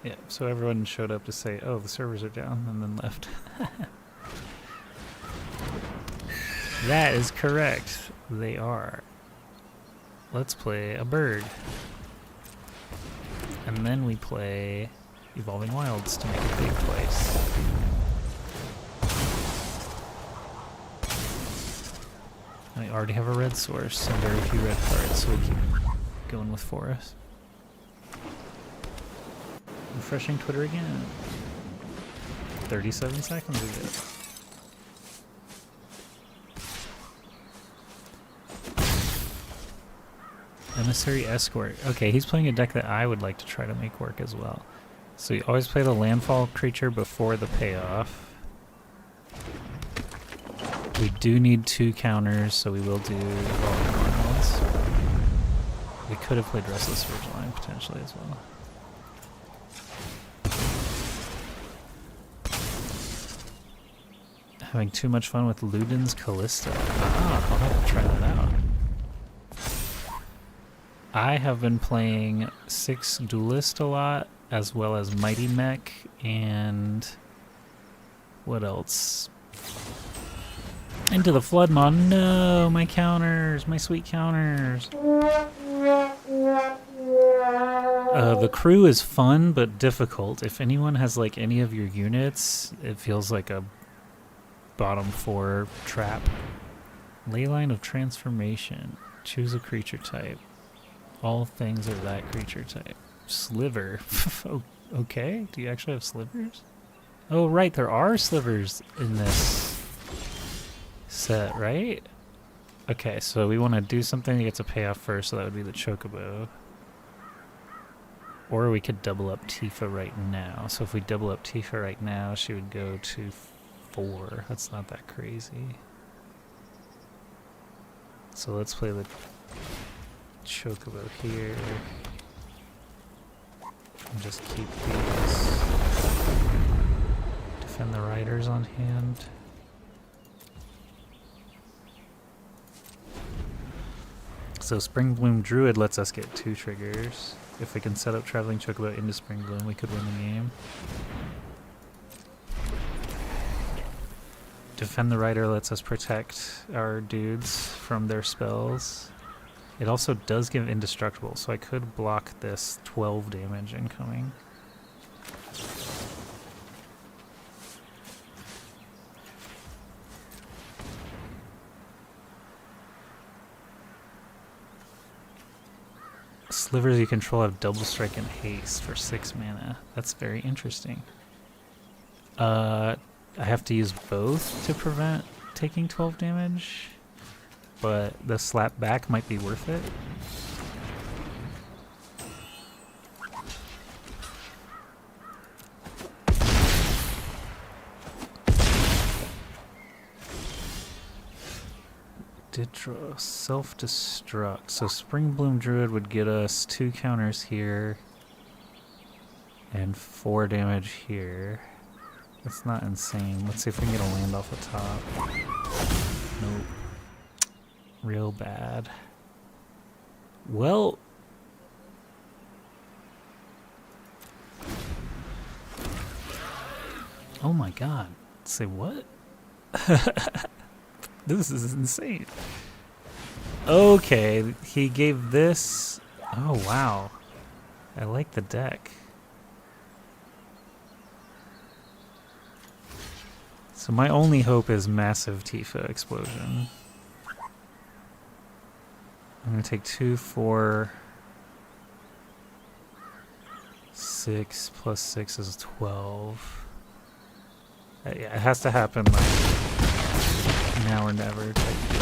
Yeah, so everyone showed up to say, oh, the servers are down, and then left. That is correct. They are. Let's play a bird. And then we play Evolving Wilds to make a big place. I already have a red source and very few red cards, so we'll keep going with forest. Refreshing Twitter again. 37 seconds ago. Emissary Escort. Okay, he's playing a deck that I would like to try to make work as well. So you always play the landfall creature before the payoff. We do need 2 counters, so we will do Evolving Wilds. We could have played Restless Ridgeline potentially as well. Having too much fun with Ludin's Callista. Ah, I'll have to try that out. I have been playing 6 Duelist a lot, as well as Mighty Mech, and what else? Into the Floodmaw. No, my counters, my sweet counters. The crew is fun, but difficult. If anyone has like any of your units, it feels like a bottom 4 trap. Leyline of Transformation. Choose a creature type. All things are that creature type. Sliver. Okay, do you actually have slivers? Oh right, there are slivers in this set, right? Okay, so we want to do something that gets a payoff first, so that would be the Chocobo. Or we could double up Tifa right now. So if we double up Tifa right now, she would go to 4. That's not that crazy. So let's play the Chocobo here. And just keep these. Defend the riders on hand. So Spring Bloom Druid lets us get 2 triggers. If we can set up Traveling Chocobo into Spring Bloom, we could win the game. Defend the Rider lets us protect our dudes from their spells. It also does give Indestructible, so I could block this 12 damage incoming. Slivers you control have Double Strike and Haste for 6 mana. That's very interesting. I have to use both to prevent taking 12 damage, but the slap back might be worth it. Did draw self-destruct. So Spring Bloom Druid would get us 2 counters here and 4 damage here. That's not insane. Let's see if we can get a land off the top. Nope. Real bad. Well, oh my god. Say what? This is insane. Okay, he gave this. Oh wow. I like the deck. So my only hope is massive Tifa explosion. I'm gonna take 2, 4, 6 plus 6 is 12. Yeah, it has to happen like now or never type deal.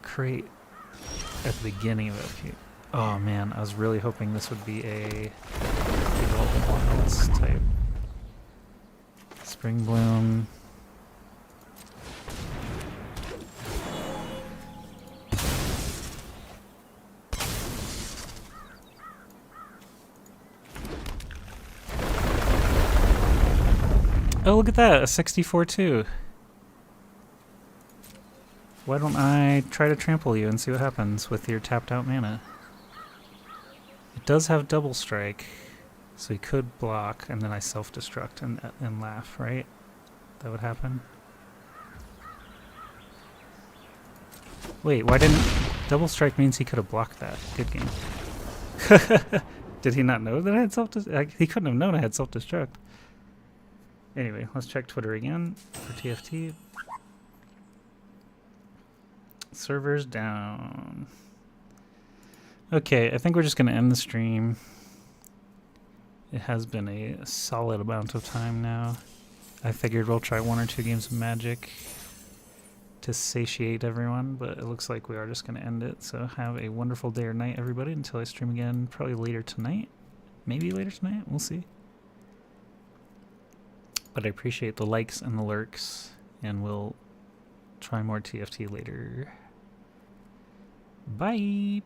Create at the beginning of it. Oh man, I was really hoping this would be a Evolving Wilds type. Spring Bloom. Oh, look at that, a 64-2. Why don't I try to trample you and see what happens with your tapped out mana? It does have double strike, so he could block and then I self-destruct and laugh, right? That would happen. Wait, why didn't... Double strike means he could have blocked that. Good game. Did he not know that I had self-destruct? He couldn't have known I had self-destruct. Anyway, let's check Twitter again for TFT. Servers down. Okay, I think we're just going to end the stream. It has been a solid amount of time now. I figured we'll try 1 or 2 games of Magic to satiate everyone, but it looks like we are just going to end it. So have a wonderful day or night, everybody, until I stream again, probably later tonight. Maybe later tonight, we'll see. But I appreciate the likes and the lurks, and we'll try more TFT later. Bye!